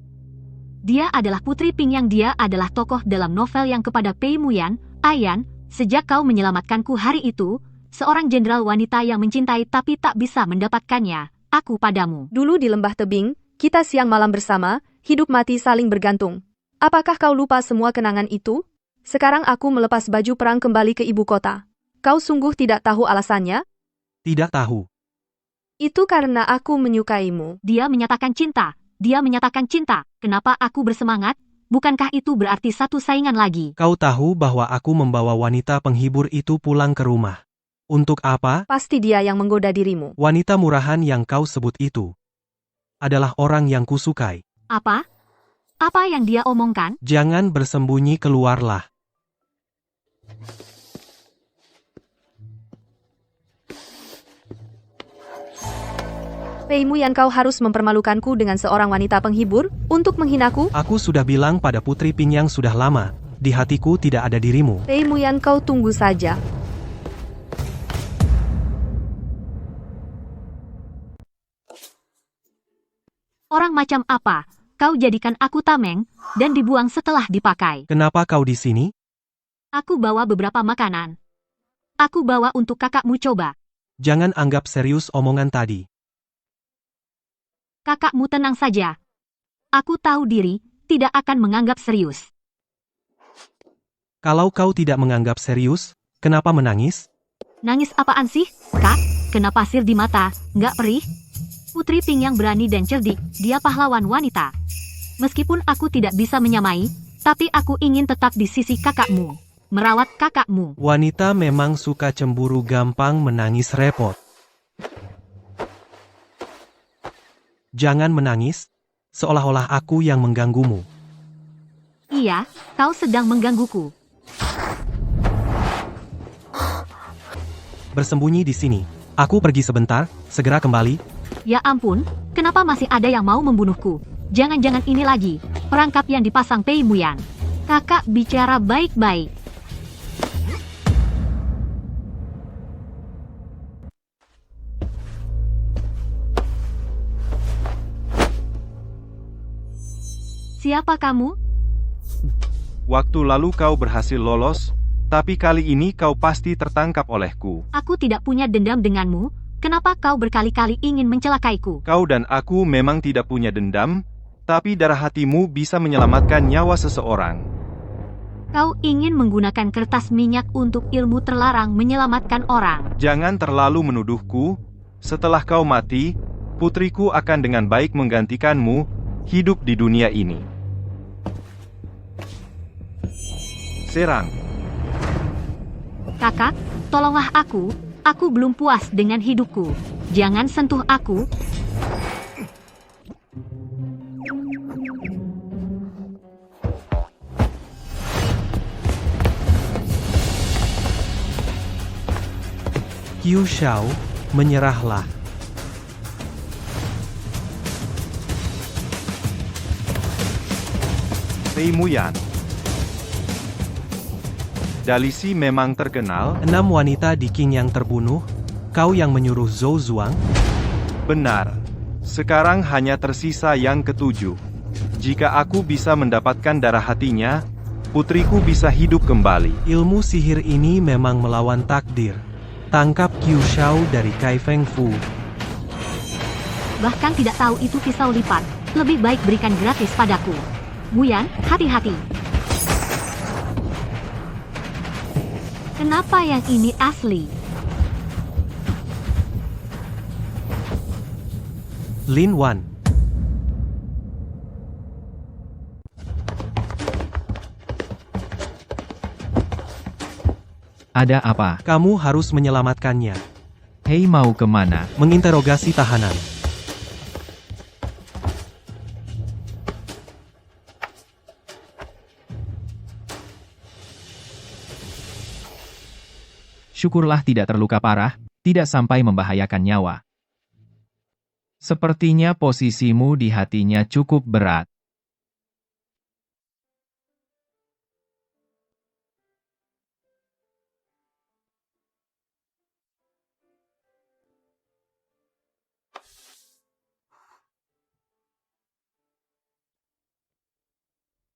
Dia adalah Putri Pingyang. Dia adalah tokoh dalam novel yang kepada Pei Muyan. Ayan, sejak kau menyelamatkanku hari itu, seorang jenderal wanita yang mencintai tapi tak bisa mendapatkannya, aku padamu. Dulu di lembah tebing, kita siang malam bersama, hidup mati saling bergantung. Apakah kau lupa semua kenangan itu? Sekarang aku melepas baju perang kembali ke ibu kota. Kau sungguh tidak tahu alasannya? Tidak tahu. Itu karena aku menyukaimu. Dia menyatakan cinta. Dia menyatakan cinta. Kenapa aku bersemangat? Bukankah itu berarti satu saingan lagi? Kau tahu bahwa aku membawa wanita penghibur itu pulang ke rumah. Untuk apa? Pasti dia yang menggoda dirimu. Wanita murahan yang kau sebut itu adalah orang yang kusukai. Apa? Apa yang dia omongkan? Jangan bersembunyi, keluarlah. Pei Muyan, kau harus mempermalukanku dengan seorang wanita penghibur, untuk menghinaku? Aku sudah bilang pada Putri Pingyang sudah lama, di hatiku tidak ada dirimu. Pei Muyan, kau tunggu saja. Orang macam apa? Kau jadikan aku tameng, dan dibuang setelah dipakai. Kenapa kau di sini? Aku bawa beberapa makanan. Aku bawa untuk kakakmu coba. Jangan anggap serius omongan tadi. Kakakmu tenang saja. Aku tahu diri, tidak akan menganggap serius. Kalau kau tidak menganggap serius, kenapa menangis? Nangis apaan sih, Kak? Kena pasir di mata, nggak perih? Putri Pingyang berani dan cerdik, dia pahlawan wanita. Meskipun aku tidak bisa menyamai, tapi aku ingin tetap di sisi kakakmu. Merawat kakakmu. Wanita memang suka cemburu, gampang menangis, repot. Jangan menangis, seolah-olah aku yang mengganggumu. Iya, kau sedang menggangguku. Bersembunyi di sini. Aku pergi sebentar, segera kembali. Ya ampun, kenapa masih ada yang mau membunuhku? Jangan-jangan ini lagi, perangkap yang dipasang Pei Muyan. Kakak bicara baik-baik. Siapa kamu? Waktu lalu kau berhasil lolos, tapi kali ini kau pasti tertangkap olehku. Aku tidak punya dendam denganmu, kenapa kau berkali-kali ingin mencelakaiku? Kau dan aku memang tidak punya dendam, tapi darah hatimu bisa menyelamatkan nyawa seseorang. Kau ingin menggunakan kertas minyak untuk ilmu terlarang menyelamatkan orang. Jangan terlalu menuduhku, setelah kau mati, putriku akan dengan baik menggantikanmu, hidup di dunia ini. Serang. Kakak, tolonglah aku belum puas dengan hidupku. Jangan sentuh aku. Qiu Shao, menyerahlah. Pei Muyan. Dalisi memang terkenal. 6 wanita di King yang terbunuh, kau yang menyuruh Zhou Zuang? Benar. Sekarang hanya tersisa yang ketujuh. Jika aku bisa mendapatkan darah hatinya, putriku bisa hidup kembali. Ilmu sihir ini memang melawan takdir. Tangkap Qiu Shao dari Kai Feng Fu. Bahkan tidak tahu itu pisau lipat. Lebih baik berikan gratis padaku. Muyan, hati-hati. Kenapa yang ini asli? Lin Wan. Ada apa? Kamu harus menyelamatkannya. Hei, mau kemana? Menginterogasi tahanan. Syukurlah tidak terluka parah, tidak sampai membahayakan nyawa. Sepertinya posisimu di hatinya cukup berat.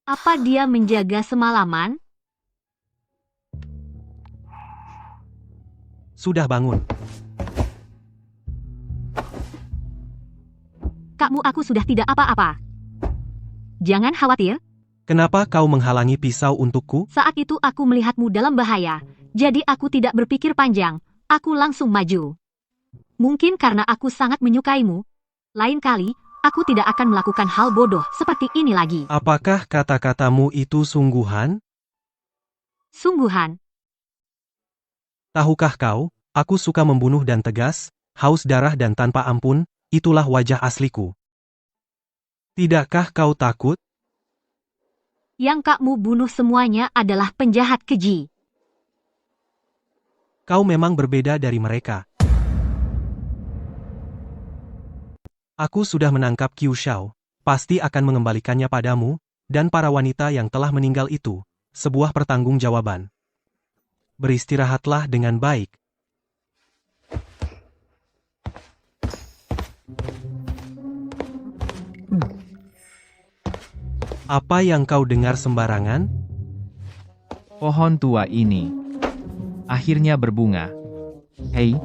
Apa dia menjaga semalaman? Sudah bangun. Kakmu aku sudah tidak apa-apa. Jangan khawatir, Kenapa kau menghalangi pisau untukku? saat itu aku melihatmu dalam bahaya. Jadi aku tidak berpikir panjang, aku langsung maju. Mungkin karena aku sangat menyukaimu. Lain kali, aku tidak akan melakukan hal bodoh seperti ini lagi. Apakah kata-katamu itu sungguhan? Sungguhan. Tahukah kau, aku suka membunuh dan tegas, haus darah dan tanpa ampun, itulah wajah asliku. Tidakkah kau takut? Yang kakmu bunuh semuanya adalah penjahat keji. Kau memang berbeda dari mereka. Aku sudah menangkap Qiu Shao, pasti akan mengembalikannya padamu, dan para wanita yang telah meninggal itu, sebuah pertanggungjawaban. Beristirahatlah dengan baik. Apa yang kau dengar sembarangan? Pohon tua ini akhirnya berbunga. Hei,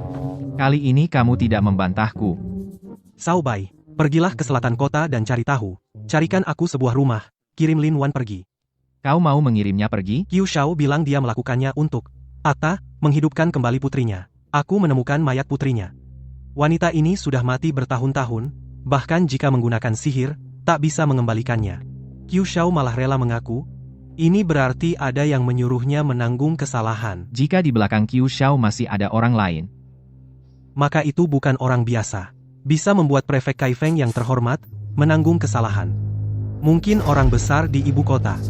kali ini kamu tidak membantahku. Sao Bai, pergilah ke selatan kota dan cari tahu. Carikan aku sebuah rumah, kirim Lin Wan pergi. Kau mau mengirimnya pergi? Qiu Shao bilang dia melakukannya untuk menghidupkan kembali putrinya. Aku menemukan mayat putrinya. Wanita ini sudah mati bertahun-tahun, bahkan jika menggunakan sihir, tak bisa mengembalikannya. Qiu Shao malah rela mengaku, ini berarti ada yang menyuruhnya menanggung kesalahan. Jika di belakang Qiu Shao masih ada orang lain, Maka itu bukan orang biasa. Bisa membuat prefek Kaifeng yang terhormat, menanggung kesalahan. Mungkin orang besar di ibu kota.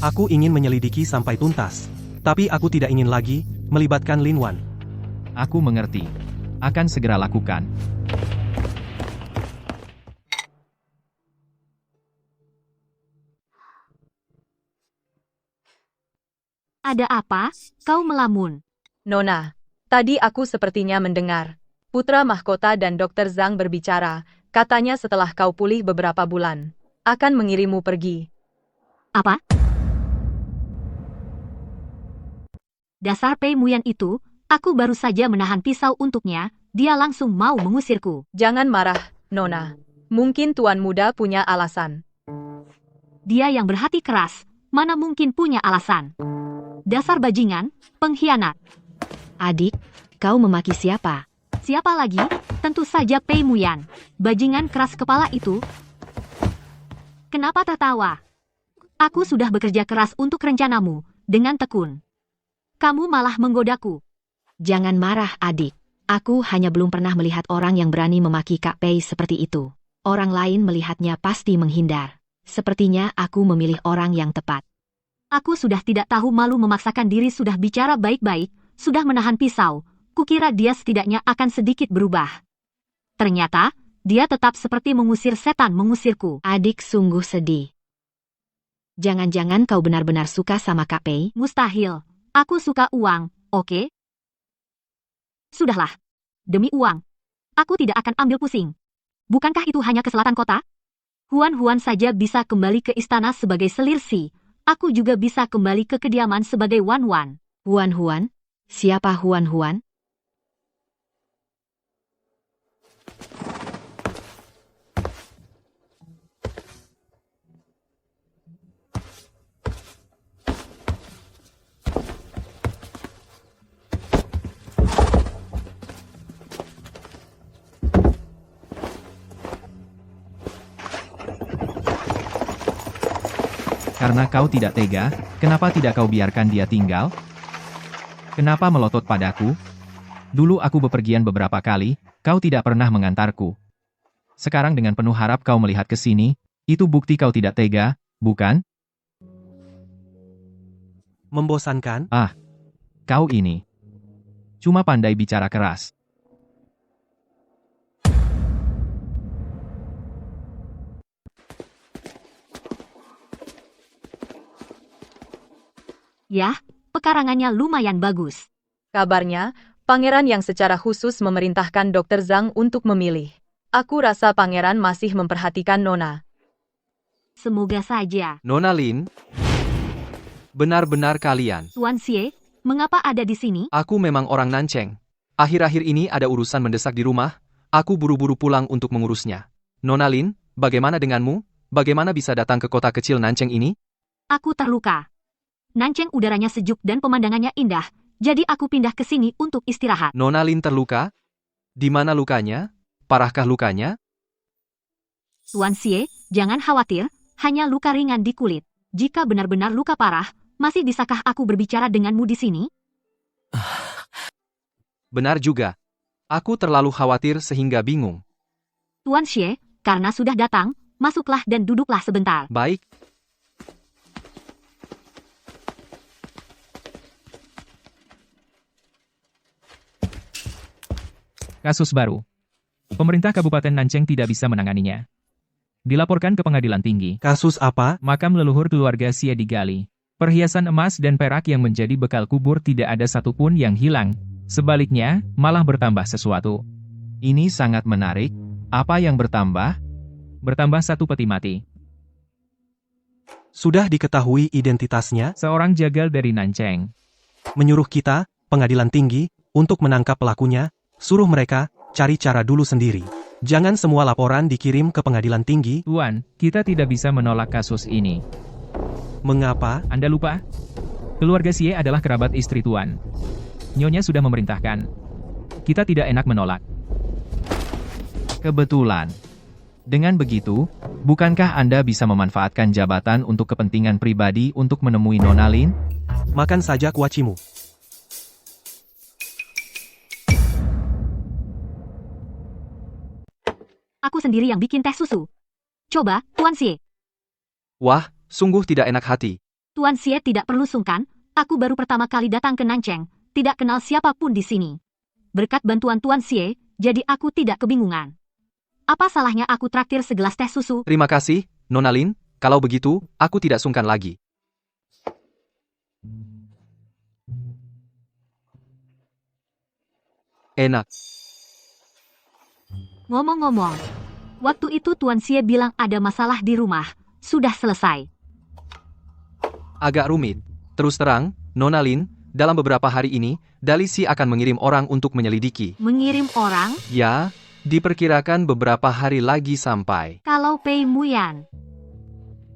Aku ingin menyelidiki sampai tuntas. Tapi aku tidak ingin lagi melibatkan Lin Wan. aku mengerti. Akan segera lakukan. Ada apa? Kau melamun. Nona, tadi aku sepertinya mendengar. Putra mahkota dan Dr. Zhang berbicara, katanya setelah kau pulih beberapa bulan, akan mengirimu pergi. Apa? Dasar Pei Muyan itu, aku baru saja menahan pisau untuknya, dia langsung mau mengusirku. Jangan marah, Nona. Mungkin Tuan Muda punya alasan. Dia yang berhati keras, mana mungkin punya alasan. Dasar bajingan, pengkhianat. Adik, kau memaki siapa? Siapa lagi? Tentu saja Pei Muyan. Bajingan keras kepala itu. Kenapa tertawa? Aku sudah bekerja keras untuk rencanamu, dengan tekun. Kamu malah menggodaku. Jangan marah, adik. Aku hanya belum pernah melihat orang yang berani memaki Kak Pei seperti itu. Orang lain melihatnya pasti menghindar. Sepertinya aku memilih orang yang tepat. Aku sudah tidak tahu malu memaksakan diri sudah bicara baik-baik, sudah menahan pisau. Kukira dia setidaknya akan sedikit berubah. Ternyata, dia tetap seperti mengusir setan mengusirku. Adik sungguh sedih. Jangan-jangan kau benar-benar suka sama Kak Pei? Mustahil. Aku suka uang, oke? Sudahlah. Demi uang. Aku tidak akan ambil pusing. Bukankah itu hanya ke selatan kota? Huan-Huan saja bisa kembali ke istana sebagai selirsi. Aku juga bisa kembali ke kediaman sebagai Wan-Wan. Huan-Huan? Siapa Huan-Huan? Karena kau tidak tega, kenapa tidak kau biarkan dia tinggal? Kenapa melotot padaku? Dulu aku bepergian beberapa kali, kau tidak pernah mengantarku. Sekarang dengan penuh harap kau melihat ke sini, itu bukti kau tidak tega, bukan? Membosankan? kau ini cuma pandai bicara keras. Yah, pekarangannya lumayan bagus. Kabarnya, pangeran yang secara khusus memerintahkan Dr. Zhang untuk memilih. Aku rasa pangeran masih memperhatikan Nona. Semoga saja. Nona Lin, benar-benar kalian. Tuan Xie, mengapa ada di sini? Aku memang orang Nancheng. Akhir-akhir ini ada urusan mendesak di rumah, aku buru-buru pulang untuk mengurusnya. Nona Lin, bagaimana denganmu? Bagaimana bisa datang ke kota kecil Nancheng ini? Aku terluka. Nancheng udaranya sejuk dan pemandangannya indah, jadi aku pindah ke sini untuk istirahat. Nona Lin terluka? Di mana lukanya? Parahkah lukanya? Tuan Xie, jangan khawatir, hanya luka ringan di kulit. Jika benar-benar luka parah, masih bisakah aku berbicara denganmu di sini? Benar juga. Aku terlalu khawatir sehingga bingung. Tuan Xie, karena sudah datang, masuklah dan duduklah sebentar. Baik. Kasus baru. Pemerintah Kabupaten Nancheng tidak bisa menanganinya. Dilaporkan ke pengadilan tinggi. Kasus apa? Makam leluhur keluarga Xie digali. Perhiasan emas dan perak yang menjadi bekal kubur tidak ada satupun yang hilang. Sebaliknya, malah bertambah sesuatu. Ini sangat menarik. Apa yang bertambah? Bertambah satu peti mati. Sudah diketahui identitasnya? Seorang jagal dari Nancheng. Menyuruh kita, pengadilan tinggi, untuk menangkap pelakunya. Suruh mereka cari cara dulu sendiri. Jangan semua laporan dikirim ke pengadilan tinggi. Tuan, kita tidak bisa menolak kasus ini. Mengapa? Anda lupa? Keluarga Xie adalah kerabat istri Tuan. Nyonya sudah memerintahkan. Kita tidak enak menolak. Kebetulan. Dengan begitu, bukankah Anda bisa memanfaatkan jabatan untuk kepentingan pribadi untuk menemui Nona Lin? Makan saja kuacimu. Aku sendiri yang bikin teh susu. Coba, Tuan Xie. Wah, sungguh tidak enak hati. Tuan Xie tidak perlu sungkan, aku baru pertama kali datang ke Nancheng, tidak kenal siapapun di sini. Berkat bantuan Tuan Xie, jadi aku tidak kebingungan. Apa salahnya aku traktir segelas teh susu? Terima kasih, Nona Lin. Kalau begitu, aku tidak sungkan lagi. Enak. Ngomong-ngomong, waktu itu Tuan Xie bilang ada masalah di rumah, sudah selesai. Agak rumit. Terus terang, Nona Lin, dalam beberapa hari ini, Dalisi akan mengirim orang untuk menyelidiki. Mengirim orang? Ya, diperkirakan beberapa hari lagi sampai. Kalau Pei Muyan.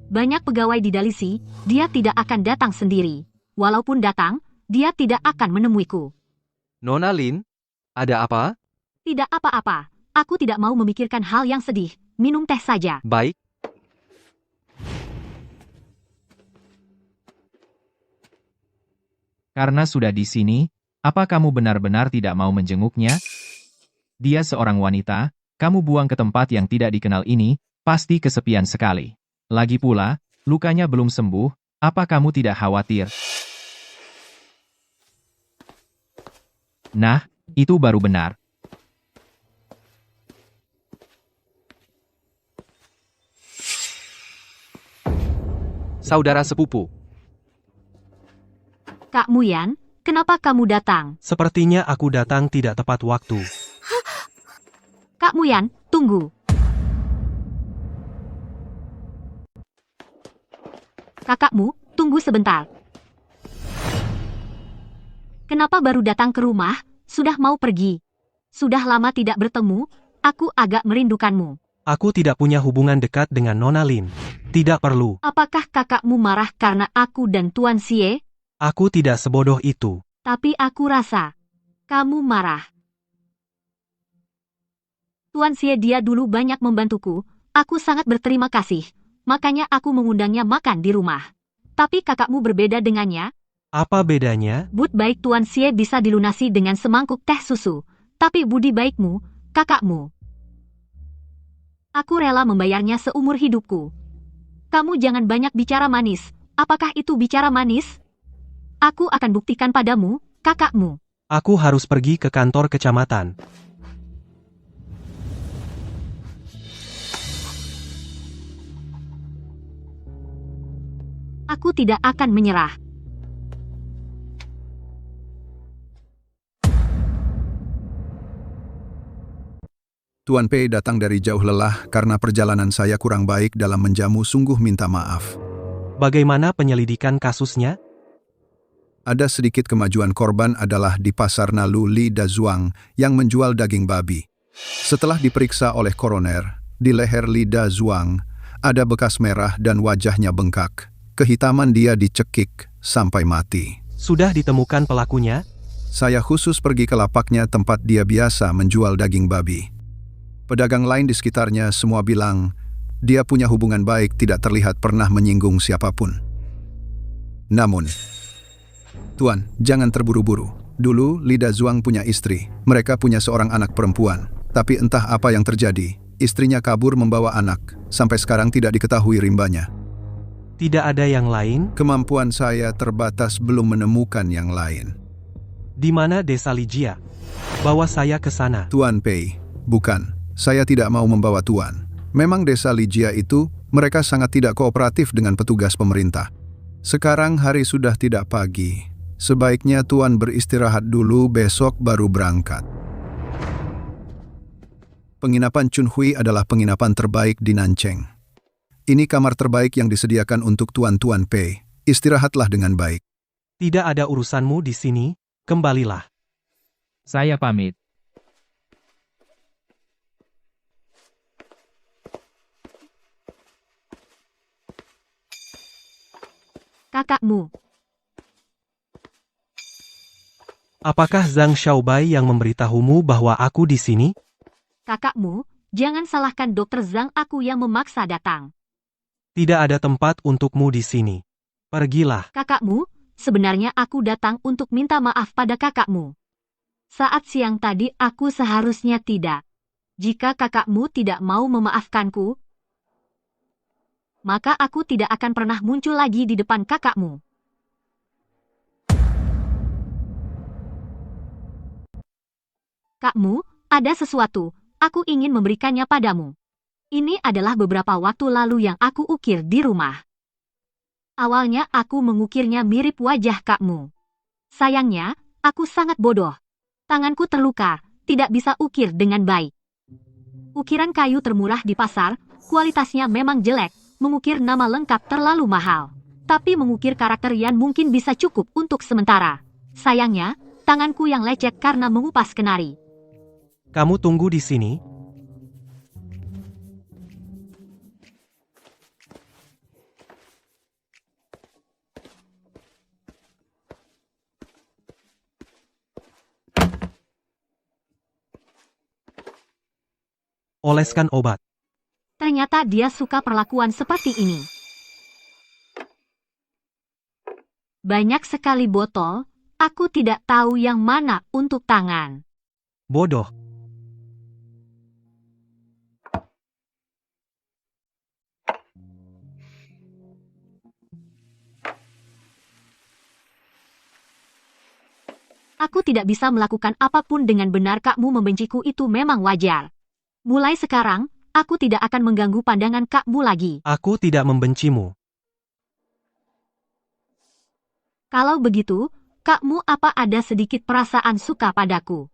Banyak pegawai di Dalisi, dia tidak akan datang sendiri. Walaupun datang, dia tidak akan menemuiku. Nona Lin, ada apa? Tidak apa-apa. Aku tidak mau memikirkan hal yang sedih. Minum teh saja. Baik. Karena sudah di sini, apa kamu benar-benar tidak mau menjenguknya? Dia seorang wanita, kamu buang ke tempat yang tidak dikenal ini, pasti kesepian sekali. Lagi pula, lukanya belum sembuh, apa kamu tidak khawatir? Nah, itu baru benar. Saudara sepupu. Kak Muyan, kenapa kamu datang? Sepertinya aku datang tidak tepat waktu. Kak Muyan, tunggu. Kakakmu, tunggu sebentar. Kenapa baru datang ke rumah? Sudah mau pergi. Sudah lama tidak bertemu, aku agak merindukanmu. Aku tidak punya hubungan dekat dengan Nona Lin. Tidak perlu. Apakah kakakmu marah karena aku dan Tuan Xie? Aku tidak sebodoh itu. Tapi aku rasa kamu marah. Tuan Xie dia dulu banyak membantuku, aku sangat berterima kasih. Makanya aku mengundangnya makan di rumah. Tapi kakakmu berbeda dengannya. Apa bedanya? Bud baik Tuan Xie bisa dilunasi dengan semangkuk teh susu. Tapi budi baikmu, kakakmu. Aku rela membayarnya seumur hidupku. Kamu jangan banyak bicara manis. Apakah itu bicara manis? Aku akan buktikan padamu, kakakmu. Aku harus pergi ke kantor kecamatan. Aku tidak akan menyerah. Tuan Pei datang dari jauh lelah karena perjalanan saya kurang baik dalam menjamu, sungguh minta maaf. Bagaimana penyelidikan kasusnya? Ada sedikit kemajuan. Korban adalah di pasar Nalu Li Dazuang yang menjual daging babi. Setelah diperiksa oleh koroner, di leher Li Dazuang ada bekas merah dan wajahnya bengkak. Kehitaman dia dicekik sampai mati. Sudah ditemukan pelakunya? Saya khusus pergi ke lapaknya tempat dia biasa menjual daging babi. Pedagang lain di sekitarnya semua bilang, dia punya hubungan baik, tidak terlihat pernah menyinggung siapapun. Namun, Tuan, jangan terburu-buru. Dulu, Li Dazuang punya istri. Mereka punya seorang anak perempuan. Tapi entah apa yang terjadi, istrinya kabur membawa anak. Sampai sekarang tidak diketahui rimbanya. Tidak ada yang lain? Kemampuan saya terbatas, belum menemukan yang lain. Di mana desa Lijia? Bawa saya ke sana. Tuan Pei, bukan. Saya tidak mau membawa Tuan. Memang desa Lijia itu, mereka sangat tidak kooperatif dengan petugas pemerintah. Sekarang hari sudah tidak pagi. Sebaiknya Tuan beristirahat dulu, besok baru berangkat. Penginapan Chun Hui adalah penginapan terbaik di Nancheng. Ini kamar terbaik yang disediakan untuk Tuan Pei. Istirahatlah dengan baik. Tidak ada urusanmu di sini, kembalilah. Saya pamit. Kakakmu. Apakah Zhang Xiaobai yang memberitahumu bahwa aku di sini? Kakakmu, jangan salahkan Dokter Zhang, aku yang memaksa datang. Tidak ada tempat untukmu di sini. Pergilah. Kakakmu, sebenarnya aku datang untuk minta maaf pada kakakmu. Saat siang tadi aku seharusnya tidak. Jika kakakmu tidak mau memaafkanku, maka aku tidak akan pernah muncul lagi di depan kakakmu. Kakmu, ada sesuatu, aku ingin memberikannya padamu. Ini adalah beberapa waktu lalu yang aku ukir di rumah. Awalnya aku mengukirnya mirip wajah kakmu. Sayangnya, aku sangat bodoh. Tanganku terluka, tidak bisa ukir dengan baik. Ukiran kayu termurah di pasar, kualitasnya memang jelek. Mengukir nama lengkap terlalu mahal. Tapi mengukir karakter Yan mungkin bisa cukup untuk sementara. Sayangnya, tanganku yang lecet karena mengupas kenari. Kamu tunggu di sini. Oleskan obat. Ternyata dia suka perlakuan seperti ini. Banyak sekali botol, aku tidak tahu yang mana untuk tangan. Bodoh. Aku tidak bisa melakukan apapun dengan benar, kakmu membenciku itu memang wajar. Mulai sekarang, aku tidak akan mengganggu pandangan kakmu lagi. Aku tidak membencimu. Kalau begitu, kakmu apa ada sedikit perasaan suka padaku?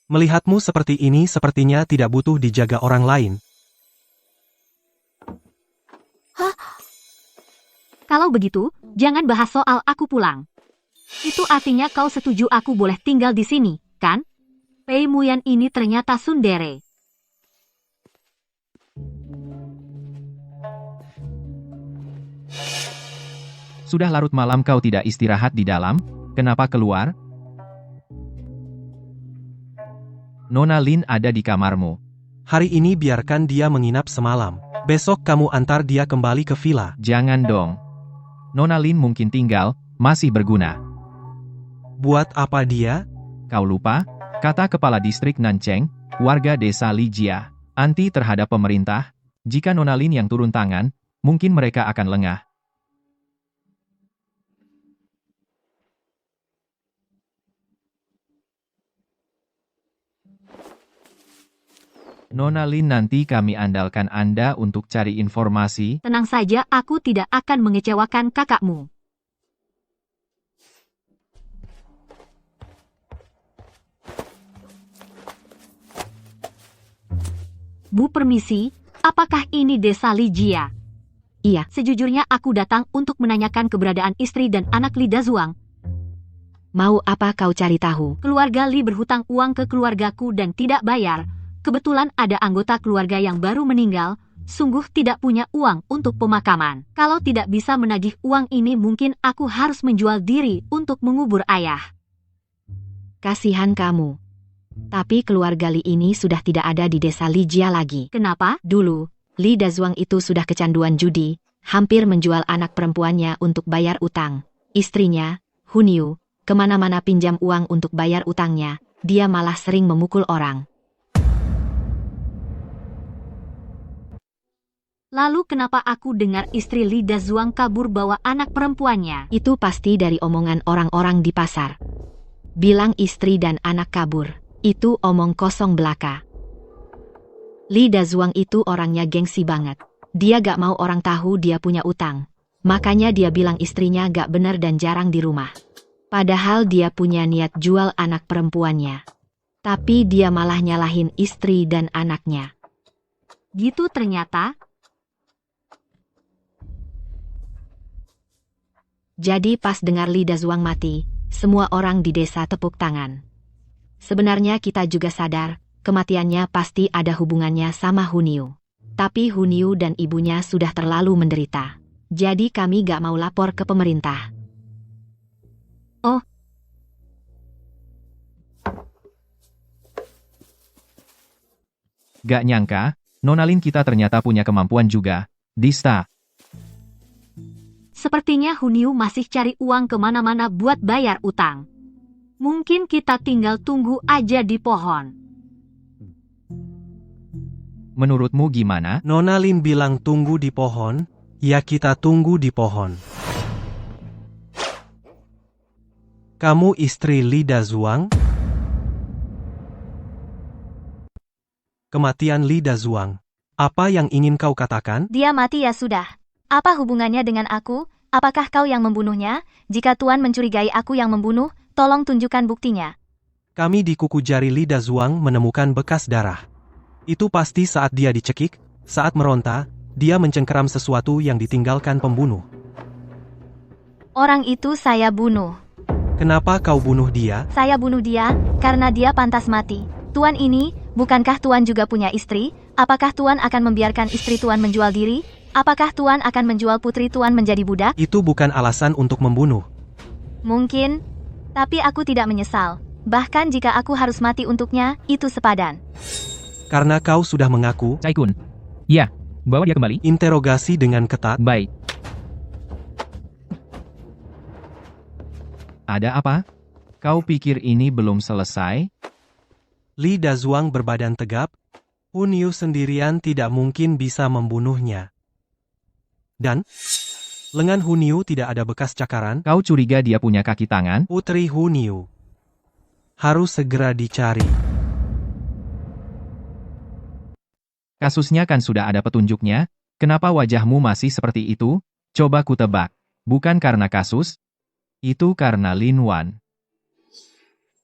Melihatmu seperti ini sepertinya tidak butuh dijaga orang lain. Kalau begitu, jangan bahas soal aku pulang. Itu artinya kau setuju aku boleh tinggal di sini, kan? Pei Muyan ini ternyata tsundere. Sudah larut malam kau tidak istirahat di dalam, kenapa keluar? Nona Lin ada di kamarmu. Hari ini biarkan dia menginap semalam. Besok kamu antar dia kembali ke villa. Jangan dong. Nona Lin mungkin tinggal, masih berguna. Buat apa dia? Kau lupa? Kata Kepala Distrik Nancheng, warga desa Lijia, anti terhadap pemerintah, Jika Nona Lin yang turun tangan, mungkin mereka akan lengah. Nona Lin, nanti kami andalkan Anda untuk cari informasi. Tenang saja, aku tidak akan mengecewakan kakakmu. Bu permisi, apakah ini desa Lijia? Iya. Sejujurnya aku datang untuk menanyakan keberadaan istri dan anak Li Dazuang. Mau apa kau cari tahu? Keluarga Li berhutang uang ke keluargaku dan tidak bayar. Kebetulan ada anggota keluarga yang baru meninggal, sungguh tidak punya uang untuk pemakaman. Kalau tidak bisa menagih uang ini, mungkin aku harus menjual diri untuk mengubur ayah. Kasihan kamu. Tapi keluarga Li ini sudah tidak ada di desa Lijia lagi. Kenapa? Dulu, Li Dazuang itu sudah kecanduan judi, hampir menjual anak perempuannya untuk bayar utang. Istrinya, Hunyu, kemana-mana pinjam uang untuk bayar utangnya, dia malah sering memukul orang. Lalu kenapa aku dengar istri Li Dazuang kabur bawa anak perempuannya? Itu pasti dari omongan orang-orang di pasar. Bilang istri dan anak kabur, itu omong kosong belaka. Li Dazuang itu orangnya gengsi banget. Dia gak mau orang tahu dia punya utang. Makanya dia bilang istrinya gak bener dan jarang di rumah. Padahal dia punya niat jual anak perempuannya. Tapi dia malah nyalahin istri dan anaknya. Gitu ternyata. Jadi pas dengar Li Dazuang mati, semua orang di desa tepuk tangan. Sebenarnya kita juga sadar, kematiannya pasti ada hubungannya sama Hunyu. Tapi Hunyu dan ibunya sudah terlalu menderita. Jadi kami gak mau lapor ke pemerintah. Oh. Gak nyangka, Nona Lin kita ternyata punya kemampuan juga. Dista. Sepertinya Hunyu masih cari uang kemana-mana buat bayar utang. Mungkin kita tinggal tunggu aja di pohon. Menurutmu gimana? Nona Lin bilang tunggu di pohon, ya kita tunggu di pohon. Kamu istri Li Dazuang? Kematian Li Dazuang. Apa yang ingin kau katakan? Dia mati ya sudah. Apa hubungannya dengan aku? Apakah kau yang membunuhnya? Jika Tuan mencurigai aku yang membunuh, tolong tunjukkan buktinya. Kami di kuku jari Li Dazuang menemukan bekas darah. Itu pasti saat dia dicekik, saat meronta, dia mencengkeram sesuatu yang ditinggalkan pembunuh. Orang itu saya bunuh. Kenapa kau bunuh dia? Saya bunuh dia, karena dia pantas mati. Tuan ini, bukankah Tuan juga punya istri? Apakah Tuan akan membiarkan istri Tuan menjual diri? Apakah Tuan akan menjual putri Tuan menjadi budak? Itu bukan alasan untuk membunuh. Mungkin, tapi aku tidak menyesal. Bahkan jika aku harus mati untuknya, itu sepadan. Karena kau sudah mengaku. Cai-kun. Ya, bawa dia kembali. Interogasi dengan ketat. Baik. Ada apa? Kau pikir ini belum selesai? Li Dazuang berbadan tegap. Hunyu sendirian tidak mungkin bisa membunuhnya. Dan, lengan Hunyu tidak ada bekas cakaran. Kau curiga dia punya kaki tangan? Putri Hunyu harus segera dicari. Kasusnya kan sudah ada petunjuknya, kenapa wajahmu masih seperti itu? Coba ku tebak. Bukan karena kasus, itu karena Lin Wan.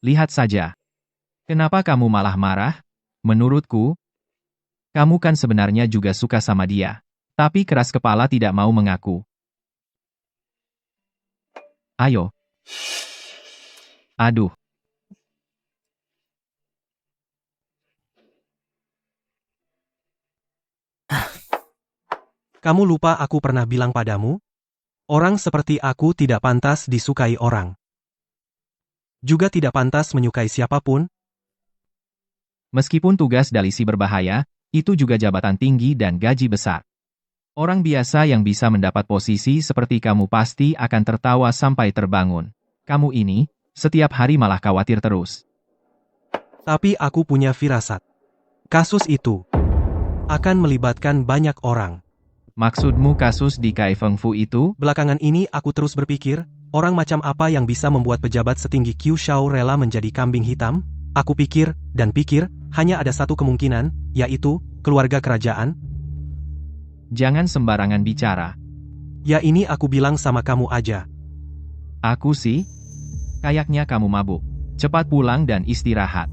Lihat saja. Kenapa kamu malah marah? Menurutku, kamu kan sebenarnya juga suka sama dia. Tapi keras kepala tidak mau mengaku. Ayo. Aduh. Kamu lupa aku pernah bilang padamu? Orang seperti aku tidak pantas disukai orang. Juga tidak pantas menyukai siapapun. Meskipun tugas dalisi berbahaya, itu juga jabatan tinggi dan gaji besar. Orang biasa yang bisa mendapat posisi seperti kamu pasti akan tertawa sampai terbangun. Kamu ini, setiap hari malah khawatir terus. Tapi aku punya firasat. Kasus itu akan melibatkan banyak orang. Maksudmu kasus di Kai Feng Fu itu? Belakangan ini aku terus berpikir, orang macam apa yang bisa membuat pejabat setinggi Qiu Shao rela menjadi kambing hitam? Aku pikir, dan pikir, hanya ada satu kemungkinan, yaitu, keluarga kerajaan. Jangan sembarangan bicara. Ya ini aku bilang sama kamu aja. Aku sih? Kayaknya kamu mabuk. Cepat pulang dan istirahat.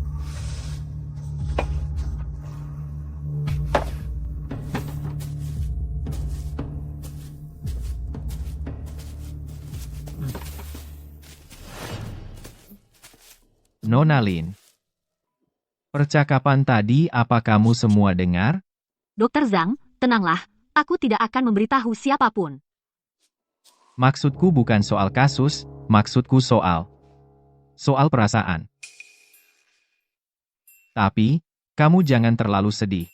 Nona Lin. Percakapan tadi apa kamu semua dengar? Dokter Zhang, tenanglah, aku tidak akan memberitahu siapapun. Maksudku bukan soal kasus, maksudku soal perasaan. Tapi, kamu jangan terlalu sedih.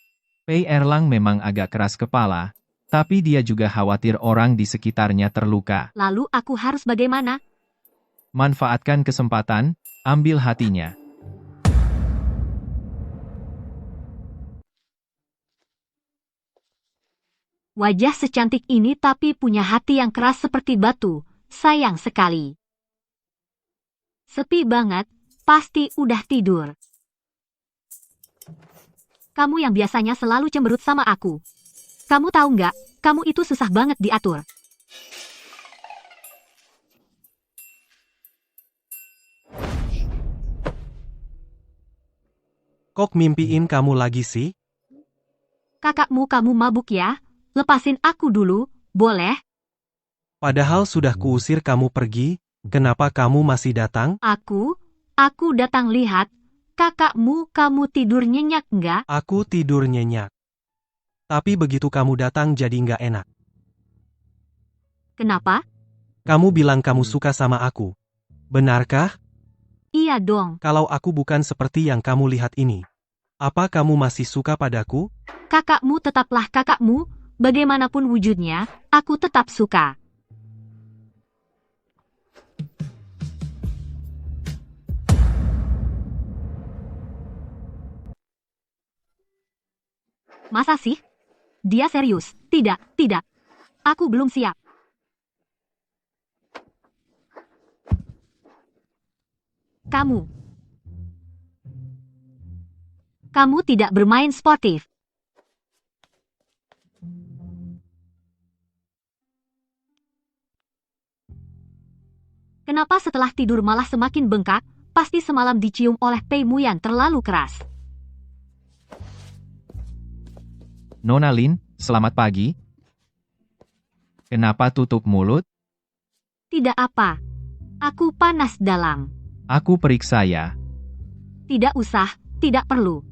Pei Erlang memang agak keras kepala, tapi dia juga khawatir orang di sekitarnya terluka. Lalu aku harus bagaimana? Manfaatkan kesempatan, ambil hatinya. Wajah secantik ini tapi punya hati yang keras seperti batu, sayang sekali. Sepi banget, pasti udah tidur. Kamu yang biasanya selalu cemberut sama aku. Kamu tahu nggak, kamu itu susah banget diatur. Kok mimpiin kamu lagi sih? Kakakmu kamu mabuk ya? Lepasin aku dulu, boleh? Padahal sudah kuusir kamu pergi, kenapa kamu masih datang? Aku datang lihat. Kakakmu kamu tidur nyenyak nggak? Aku tidur nyenyak. Tapi begitu kamu datang jadi nggak enak. Kenapa? Kamu bilang kamu suka sama aku. Benarkah? Iya dong. Kalau aku bukan seperti yang kamu lihat ini, apa kamu masih suka padaku? Kakakmu tetaplah kakakmu, bagaimanapun wujudnya, aku tetap suka. Masa sih? Dia serius? Tidak, tidak. Aku belum siap. Kamu tidak bermain sportif. Kenapa setelah tidur malah semakin bengkak? Pasti semalam dicium oleh Pei Muyan terlalu keras. Nona Lin, selamat pagi. Kenapa tutup mulut? Tidak apa. Aku panas dalam. Aku periksa ya. Tidak usah, tidak perlu.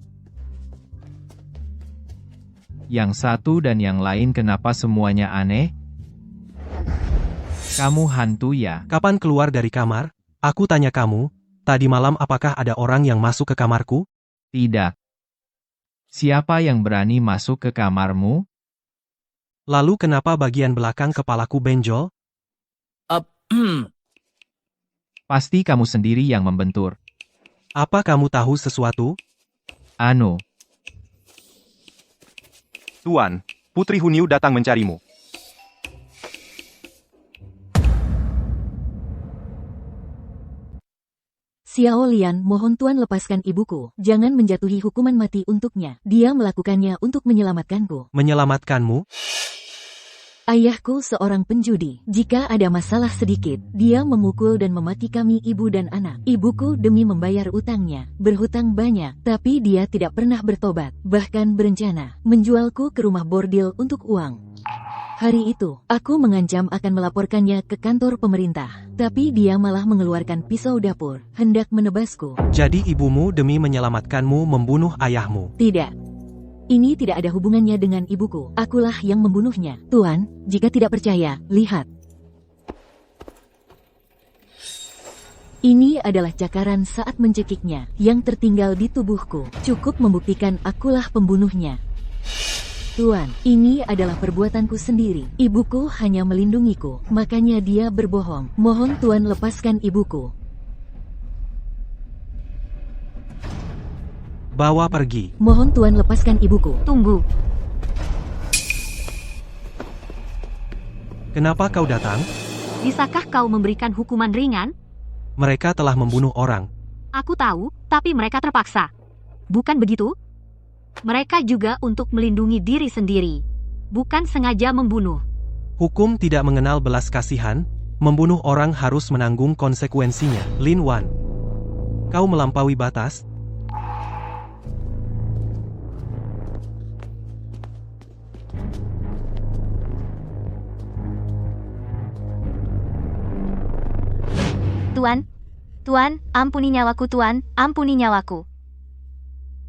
Yang satu dan yang lain kenapa semuanya aneh? Kamu hantu ya? Kapan keluar dari kamar? Aku tanya kamu, tadi malam apakah ada orang yang masuk ke kamarku? Tidak. Siapa yang berani masuk ke kamarmu? Lalu kenapa bagian belakang kepalaku benjol? Pasti kamu sendiri yang membentur. Apa kamu tahu sesuatu? Anu. Tuan, Putri Huniu datang mencarimu. Xiao Lian, mohon Tuan lepaskan ibuku. Jangan menjatuhi hukuman mati untuknya. Dia melakukannya untuk menyelamatkanku. Menyelamatkanmu? Ayahku seorang penjudi. Jika ada masalah sedikit, dia memukul dan memaki kami ibu dan anak. Ibuku demi membayar utangnya, berhutang banyak, tapi dia tidak pernah bertobat. Bahkan berencana menjualku ke rumah bordil untuk uang. Hari itu, aku mengancam akan melaporkannya ke kantor pemerintah. Tapi dia malah mengeluarkan pisau dapur, hendak menebasku. Jadi ibumu demi menyelamatkanmu membunuh ayahmu? Tidak. Ini tidak ada hubungannya dengan ibuku. Akulah yang membunuhnya. Tuan, jika tidak percaya, lihat. Ini adalah cakaran saat mencekiknya, yang tertinggal di tubuhku. Cukup membuktikan akulah pembunuhnya. Tuan, ini adalah perbuatanku sendiri. Ibuku hanya melindungiku, makanya dia berbohong. Mohon Tuan lepaskan ibuku. Bawa pergi. Mohon Tuan lepaskan ibuku. Tunggu. Kenapa kau datang? Bisakah kau memberikan hukuman ringan? Mereka telah membunuh orang. Aku tahu, tapi mereka terpaksa. Bukan begitu? Mereka juga untuk melindungi diri sendiri. Bukan sengaja membunuh. Hukum tidak mengenal belas kasihan, membunuh orang harus menanggung konsekuensinya. Lin Wan, kau melampaui batas. Tuan, ampuni nyawaku Tuan, ampuni nyawaku.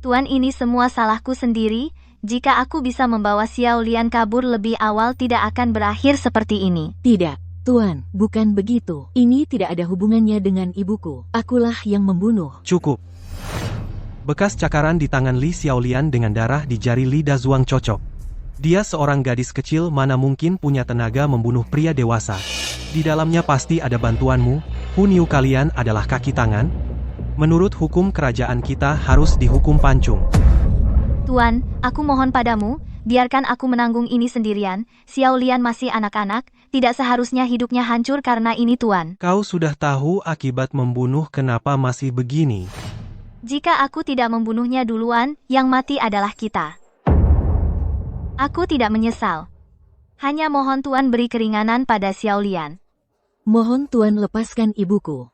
Tuan, ini semua salahku sendiri. Jika aku bisa membawa Xiao Lian kabur lebih awal tidak akan berakhir seperti ini. Tidak, Tuan, bukan begitu. Ini tidak ada hubungannya dengan ibuku. Akulah yang membunuh. Cukup. Bekas cakaran di tangan Li Xiaolian dengan darah di jari Li Dazuang cocok. Dia seorang gadis kecil mana mungkin punya tenaga membunuh pria dewasa. Di dalamnya pasti ada bantuanmu. Huniu kalian adalah kaki tangan. Menurut hukum kerajaan kita harus dihukum pancung. Tuan, aku mohon padamu, biarkan aku menanggung ini sendirian. Xiao Lian masih anak-anak, tidak seharusnya hidupnya hancur karena ini Tuan. Kau sudah tahu akibat membunuh kenapa masih begini. Jika aku tidak membunuhnya duluan, yang mati adalah kita. Aku tidak menyesal. Hanya mohon Tuan beri keringanan pada Xiao Lian. Mohon Tuan lepaskan ibuku.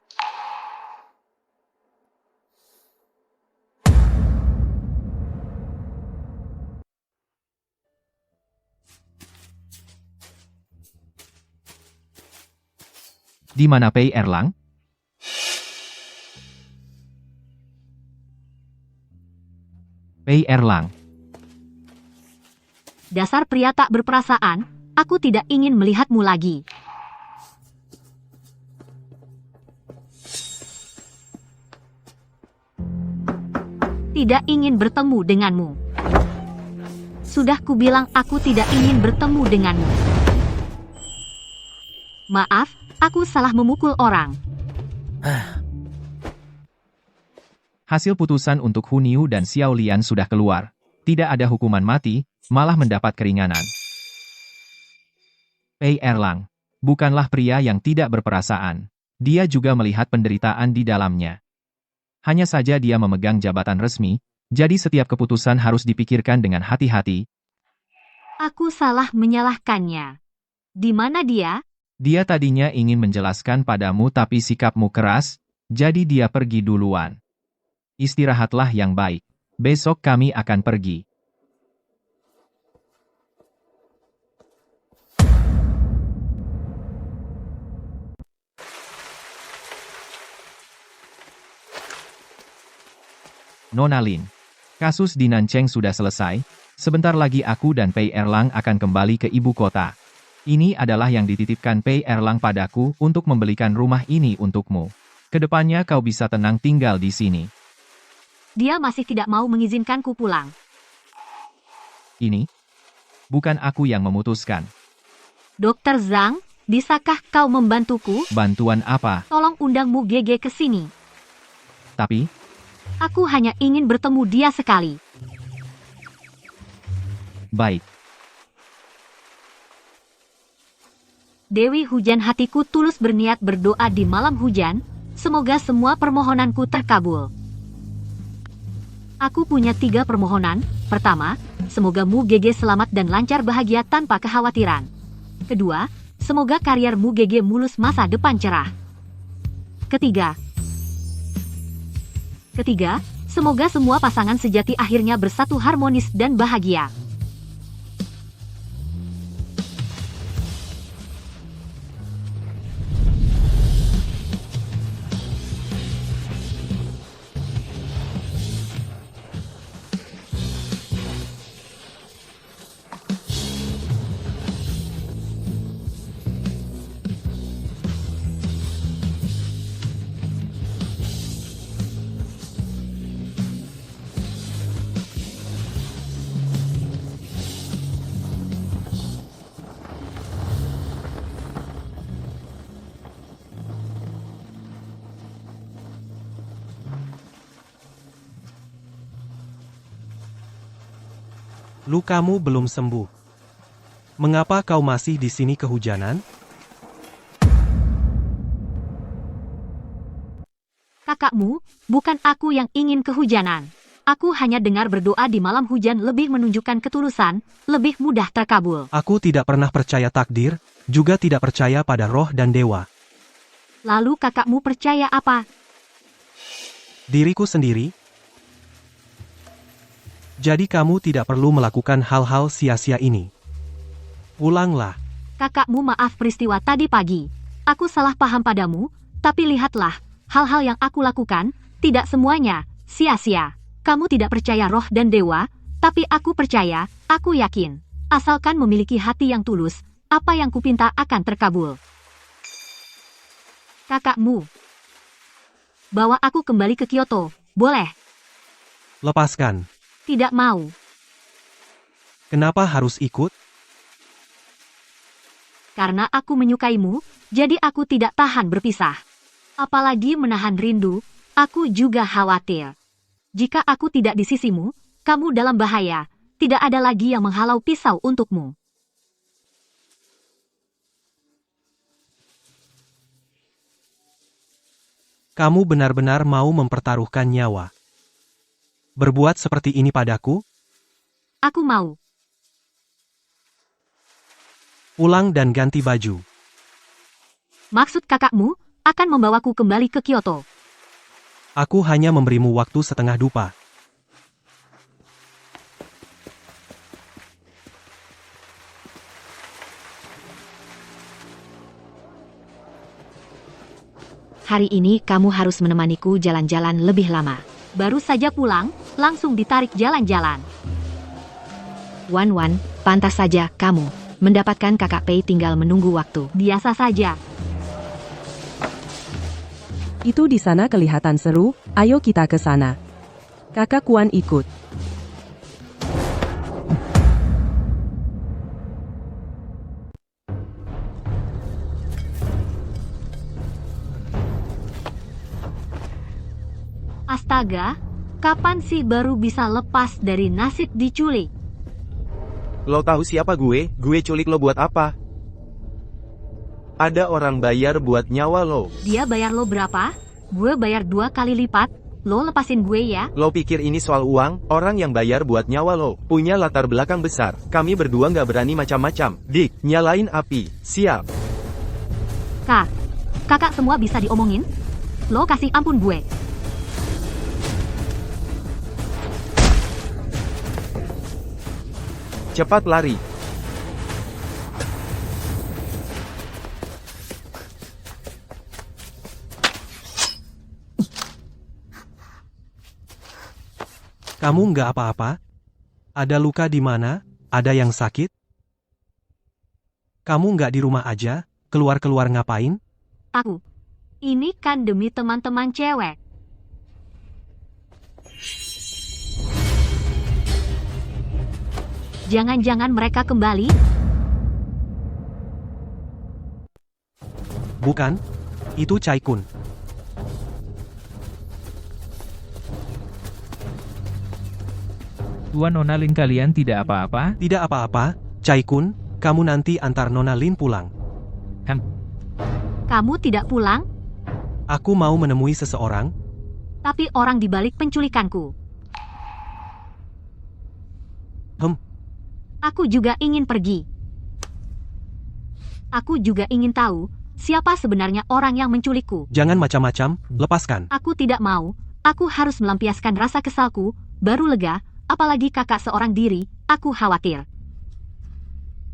Di mana Pei Erlang? Pei Erlang. Dasar pria tak berperasaan, aku tidak ingin melihatmu lagi. Tidak ingin bertemu denganmu. Sudah kubilang aku tidak ingin bertemu denganmu. Maaf, aku salah memukul orang. Hasil putusan untuk Huniu dan Xiao Lian sudah keluar. Tidak ada hukuman mati, malah mendapat keringanan. Pei Erlang bukanlah pria yang tidak berperasaan. Dia juga melihat penderitaan di dalamnya. Hanya saja dia memegang jabatan resmi, jadi setiap keputusan harus dipikirkan dengan hati-hati. Aku salah menyalahkannya. Di mana dia? Dia tadinya ingin menjelaskan padamu tapi sikapmu keras, jadi dia pergi duluan. Istirahatlah yang baik. Besok kami akan pergi. Nona Lin. Kasus di Nancheng sudah selesai. Sebentar lagi aku dan Pei Erlang akan kembali ke ibu kota. Ini adalah yang dititipkan Pei Erlang padaku untuk membelikan rumah ini untukmu. Kedepannya kau bisa tenang tinggal di sini. Dia masih tidak mau mengizinkanku pulang. Ini bukan aku yang memutuskan. Dokter Zhang, bisakah kau membantuku? Bantuan apa? Tolong undang Mu Gege ke sini. Tapi, aku hanya ingin bertemu dia sekali. baik. Dewi Hujan, hatiku tulus berniat berdoa di malam hujan, semoga semua permohonanku terkabul. Aku punya 3 permohonan. Pertama, semoga Mu Gege selamat dan lancar bahagia tanpa kekhawatiran. Kedua, semoga karier Mu Gege mulus masa depan cerah. Ketiga, semoga semua pasangan sejati akhirnya bersatu harmonis dan bahagia. Lukamu belum sembuh. Mengapa kau masih di sini kehujanan? Kakakmu, bukan aku yang ingin kehujanan. Aku hanya dengar berdoa di malam hujan lebih menunjukkan ketulusan, lebih mudah terkabul. Aku tidak pernah percaya takdir, juga tidak percaya pada roh dan dewa. Lalu kakakmu percaya apa? Diriku sendiri. Jadi kamu tidak perlu melakukan hal-hal sia-sia ini. Pulanglah. Kakakmu, maaf peristiwa tadi pagi. Aku salah paham padamu, tapi lihatlah, hal-hal yang aku lakukan, tidak semuanya sia-sia. Kamu tidak percaya roh dan dewa, tapi aku percaya, aku yakin. Asalkan memiliki hati yang tulus, apa yang kupinta akan terkabul. Kakakmu, bawa aku kembali ke Kyoto, boleh? Lepaskan. Tidak mau. Kenapa harus ikut? Karena aku menyukaimu, jadi aku tidak tahan berpisah. Apalagi menahan rindu, aku juga khawatir. Jika aku tidak di sisimu, kamu dalam bahaya. Tidak ada lagi yang menghalau pisau untukmu. Kamu benar-benar mau mempertaruhkan nyawa. Berbuat seperti ini padaku? Aku mau. Pulang dan ganti baju. Maksud kakakmu akan membawaku kembali ke Kyoto. Aku hanya memberimu waktu setengah dupa. Hari ini kamu harus menemaniku jalan-jalan lebih lama. Baru saja pulang, langsung ditarik jalan-jalan. Wan, pantas saja kamu mendapatkan kakak Pei tinggal menunggu waktu. Biasa saja. Itu di sana kelihatan seru, ayo kita ke sana. Kakak Kuan ikut. Astaga, kapan sih baru bisa lepas dari nasib diculik? Lo tahu siapa gue? Gue culik lo buat apa? Ada orang bayar buat nyawa lo. Dia bayar lo berapa? Gue bayar 2 kali lipat. Lo lepasin gue ya. Lo pikir ini soal uang? Orang yang bayar buat nyawa lo punya latar belakang besar. Kami berdua nggak berani macam-macam. Dik, nyalain api. Siap. Kakak semua bisa diomongin? Lo kasih ampun gue. Cepat lari. Kamu nggak apa-apa? Ada luka di mana? Ada yang sakit? Kamu nggak di rumah aja? Keluar-keluar ngapain? Aku. Ini kan demi teman-teman cewek. Jangan-jangan mereka kembali? Bukan. Itu Cai-kun. Tuan Nona Lin, kalian tidak apa-apa? Tidak apa-apa, Cai-kun. Kamu nanti antar Nona Lin pulang. Kamu tidak pulang? Aku mau menemui seseorang. Tapi orang di balik penculikanku. Aku juga ingin pergi. Aku juga ingin tahu, siapa sebenarnya orang yang menculikku. Jangan macam-macam, lepaskan. Aku tidak mau, aku harus melampiaskan rasa kesalku, baru lega, apalagi kakak seorang diri, aku khawatir.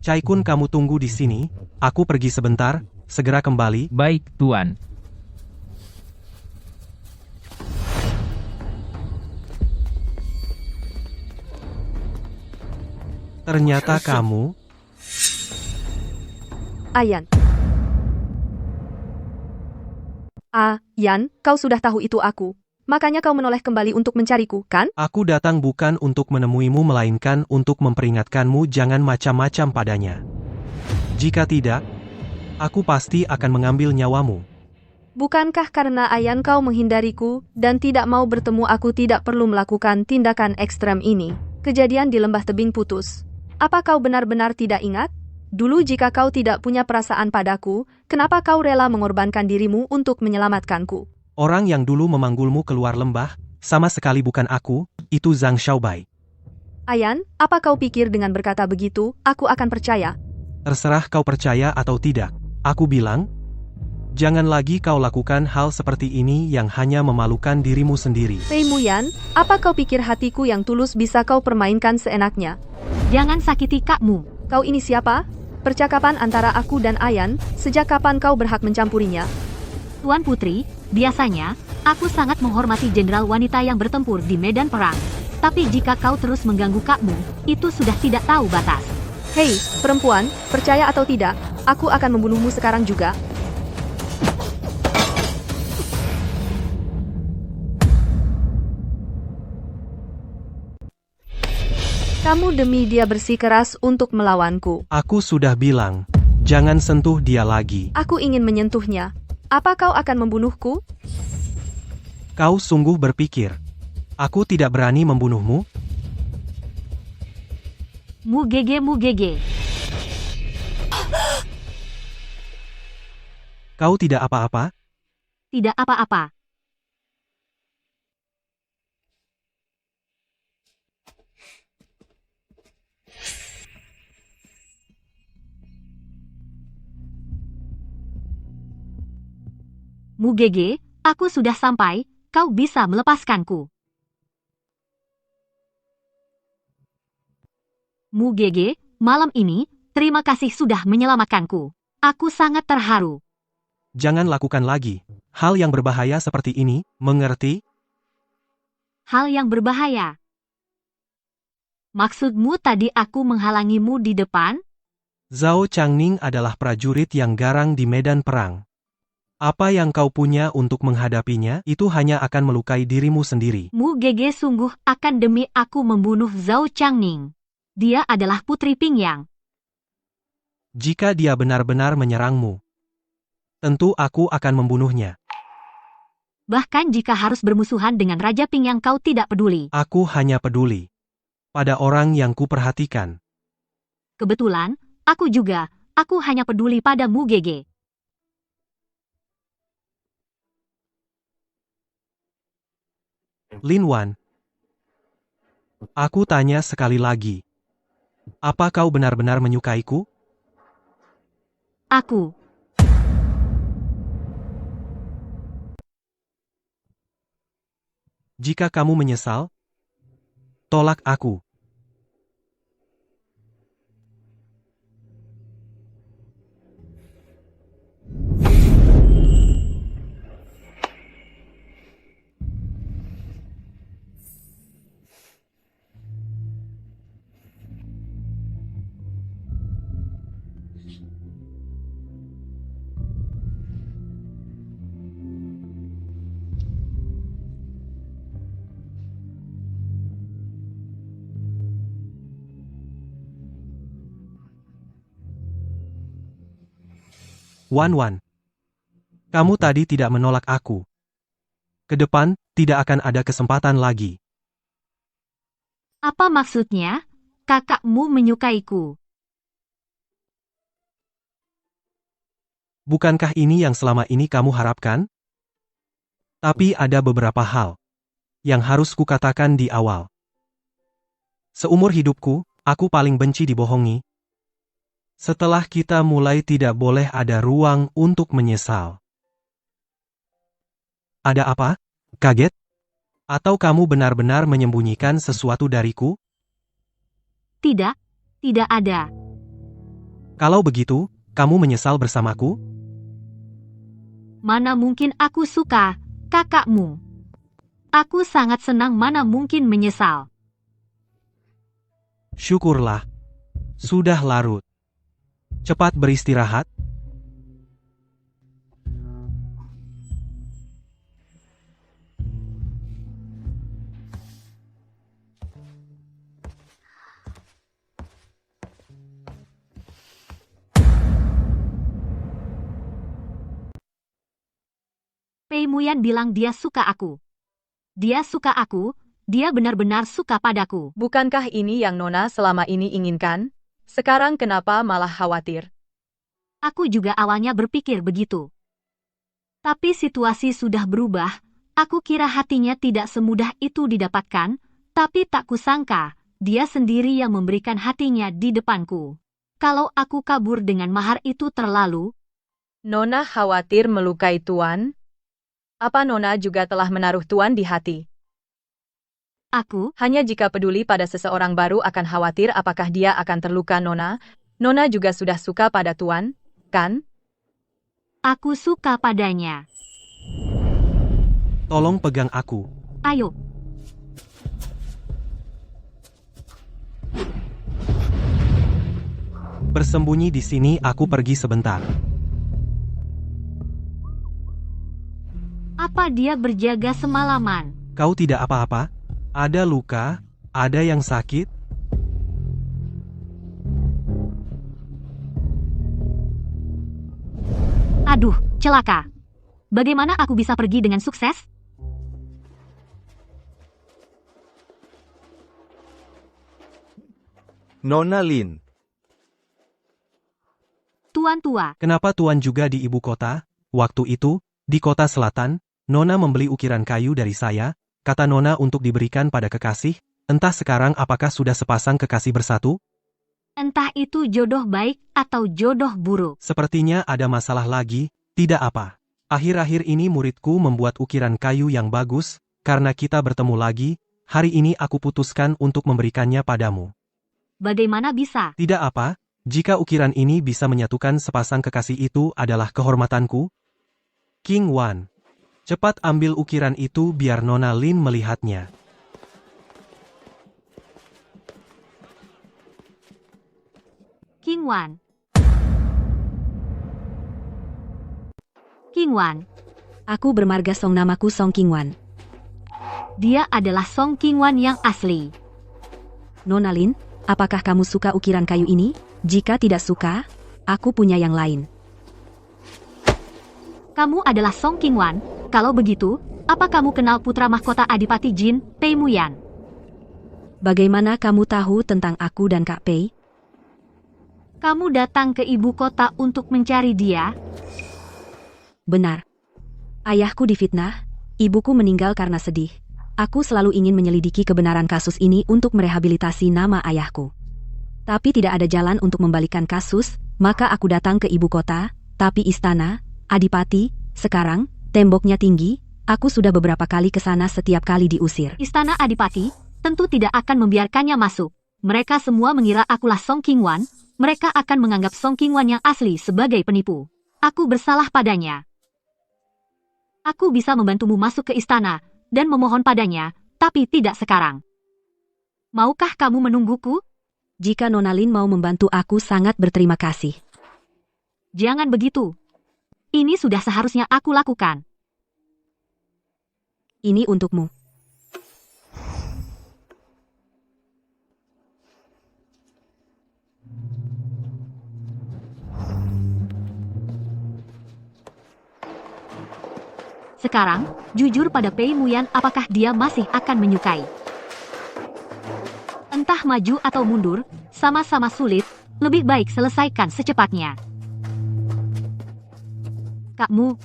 Cai-kun, kamu tunggu di sini, aku pergi sebentar, segera kembali. Baik, Tuan. Ternyata kamu... Ayan. Yan, kau sudah tahu itu aku. Makanya kau menoleh kembali untuk mencariku, kan? Aku datang bukan untuk menemuimu melainkan untuk memperingatkanmu jangan macam-macam padanya. Jika tidak, aku pasti akan mengambil nyawamu. Bukankah karena Ayan kau menghindariku dan tidak mau bertemu aku tidak perlu melakukan tindakan ekstrem ini? Kejadian di lembah tebing putus. Apa kau benar-benar tidak ingat? Dulu jika kau tidak punya perasaan padaku, kenapa kau rela mengorbankan dirimu untuk menyelamatkanku? Orang yang dulu memanggulmu keluar lembah, sama sekali bukan aku, itu Zhang Xiaobai. Ayan, apa kau pikir dengan berkata begitu, aku akan percaya? Terserah kau percaya atau tidak. Aku bilang, jangan lagi kau lakukan hal seperti ini yang hanya memalukan dirimu sendiri. Pei Muyan, apa kau pikir hatiku yang tulus bisa kau permainkan seenaknya? Jangan sakiti kakmu. Kau ini siapa? Percakapan antara aku dan Ayan, sejak kapan kau berhak mencampurinya? Tuan Putri, biasanya, aku sangat menghormati jenderal wanita yang bertempur di medan perang. Tapi jika kau terus mengganggu kakmu, itu sudah tidak tahu batas. Hei, perempuan, percaya atau tidak, aku akan membunuhmu sekarang juga. Kamu demi dia bersikeras untuk melawanku. Aku sudah bilang, jangan sentuh dia lagi. Aku ingin menyentuhnya. Apa kau akan membunuhku? Kau sungguh berpikir, aku tidak berani membunuhmu? Mugege. Kau tidak apa-apa? Tidak apa-apa. Mugege, aku sudah sampai, kau bisa melepaskanku. Mugege, malam ini, terima kasih sudah menyelamatkanku. Aku sangat terharu. Jangan lakukan lagi hal yang berbahaya seperti ini, mengerti? Hal yang berbahaya. Maksudmu tadi aku menghalangimu di depan? Zhao Changning adalah prajurit yang garang di medan perang. Apa yang kau punya untuk menghadapinya, itu hanya akan melukai dirimu sendiri. Mugege sungguh akan demi aku membunuh Zhao Changning. Dia adalah putri Pingyang. Jika dia benar-benar menyerangmu, tentu aku akan membunuhnya. Bahkan jika harus bermusuhan dengan Raja Pingyang kau tidak peduli. Aku hanya peduli pada orang yang kuperhatikan. Kebetulan, aku juga, aku hanya peduli pada Mugege. Lin Wan, aku tanya sekali lagi. Apa kau benar-benar menyukaiku? Aku. Jika kamu menyesal, tolak aku. Wan, kamu tadi tidak menolak aku. Ke depan, tidak akan ada kesempatan lagi. Apa maksudnya? Kakakmu menyukaiku. Bukankah ini yang selama ini kamu harapkan? Tapi ada beberapa hal yang harus kukatakan di awal. Seumur hidupku, aku paling benci dibohongi. Setelah kita mulai tidak boleh ada ruang untuk menyesal. Ada apa? Kaget? Atau kamu benar-benar menyembunyikan sesuatu dariku? Tidak, tidak ada. Kalau begitu, kamu menyesal bersamaku? Mana mungkin aku suka, kakakmu. Aku sangat senang mana mungkin menyesal. Syukurlah. Sudah larut. Cepat beristirahat. Pei Muyan bilang dia suka aku. Dia suka aku, dia benar-benar suka padaku. Bukankah ini yang Nona selama ini inginkan? Sekarang kenapa malah khawatir? Aku juga awalnya berpikir begitu. Tapi situasi sudah berubah. Aku kira hatinya tidak semudah itu didapatkan, tapi tak kusangka, dia sendiri yang memberikan hatinya di depanku. Kalau aku kabur dengan mahar itu terlalu... Nona khawatir melukai Tuan? Apa Nona juga telah menaruh Tuan di hati? Aku, Hanya jika peduli pada seseorang baru akan khawatir apakah dia akan terluka Nona. Nona juga sudah suka pada Tuan, kan? aku suka padanya. Tolong pegang aku. Ayo. Bersembunyi di sini, aku pergi sebentar. Apa dia berjaga semalaman? Kau tidak apa-apa? Ada luka? Ada yang sakit? Aduh, celaka. Bagaimana aku bisa pergi dengan sukses? Nona Lin. Tuan tua, Kenapa Tuan juga di ibu kota? Waktu itu, di kota selatan, Nona membeli ukiran kayu dari saya, kata Nona untuk diberikan pada kekasih. Entah sekarang apakah sudah sepasang kekasih bersatu? entah itu jodoh baik atau jodoh buruk. Sepertinya ada masalah lagi, tidak apa. Akhir-akhir ini muridku membuat ukiran kayu yang bagus, karena kita bertemu lagi, hari ini aku putuskan untuk memberikannya padamu. Bagaimana bisa? Tidak apa, jika ukiran ini bisa menyatukan sepasang kekasih itu adalah kehormatanku. King Wan, cepat ambil ukiran itu biar Nona Lin melihatnya. King Wan. King Wan. Aku bermarga Song, namaku Song King Wan. Dia adalah Song King Wan yang asli. Nona Lin, apakah kamu suka ukiran kayu ini? Jika tidak suka, aku punya yang lain. Kamu adalah Song King Wan. Kalau begitu, apa kamu kenal putra mahkota Adipati Jin, Pei Muyan? Bagaimana kamu tahu tentang aku dan Kak Pei? Kamu datang ke ibu kota untuk mencari dia? Benar. Ayahku difitnah, ibuku meninggal karena sedih. Aku selalu ingin menyelidiki kebenaran kasus ini untuk merehabilitasi nama ayahku. Tapi tidak ada jalan untuk membalikan kasus, maka aku datang ke ibu kota, tapi istana, Adipati, sekarang, temboknya tinggi, aku sudah beberapa kali ke sana setiap kali diusir. Istana Adipati tentu tidak akan membiarkannya masuk. Mereka semua mengira akulah Song King Wan, mereka akan menganggap Song King Wan yang asli sebagai penipu. Aku bersalah padanya. Aku bisa membantumu masuk ke istana, dan memohon padanya, tapi tidak sekarang. Maukah kamu menungguku? Jika Nona Lin mau membantu aku sangat berterima kasih. Jangan begitu. Ini sudah seharusnya aku lakukan. Ini untukmu. Sekarang, jujur pada Pei Muyan apakah dia masih akan menyukai. Entah maju atau mundur, sama-sama sulit, lebih baik selesaikan secepatnya. Kakmu.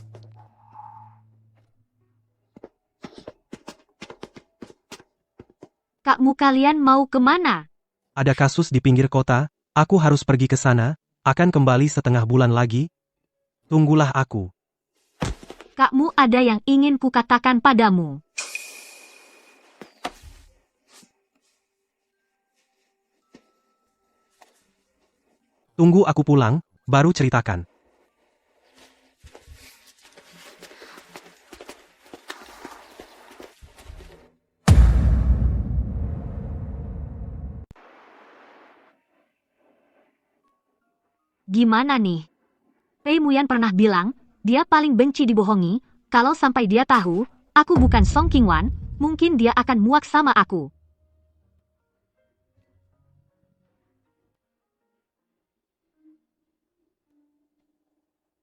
Kakmu kalian mau kemana? Ada kasus di pinggir kota, aku harus pergi ke sana, akan kembali setengah bulan lagi. Tunggulah aku. Kakmu ada yang ingin kukatakan padamu. Tunggu aku pulang, baru ceritakan. Gimana nih? Pei Muyan pernah bilang, dia paling benci dibohongi, kalau sampai dia tahu, aku bukan Song King Wan, mungkin dia akan muak sama aku.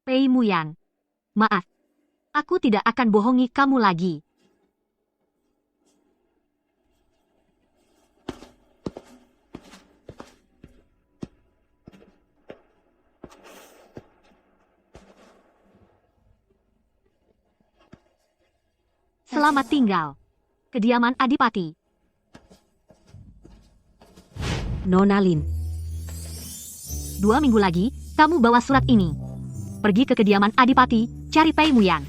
Pei Muyan. Maaf. Aku tidak akan bohongi kamu lagi. Selamat tinggal. Kediaman Adipati. Nona Lin. 2 minggu lagi, kamu bawa surat ini. Pergi ke kediaman Adipati, cari Pei Muyan.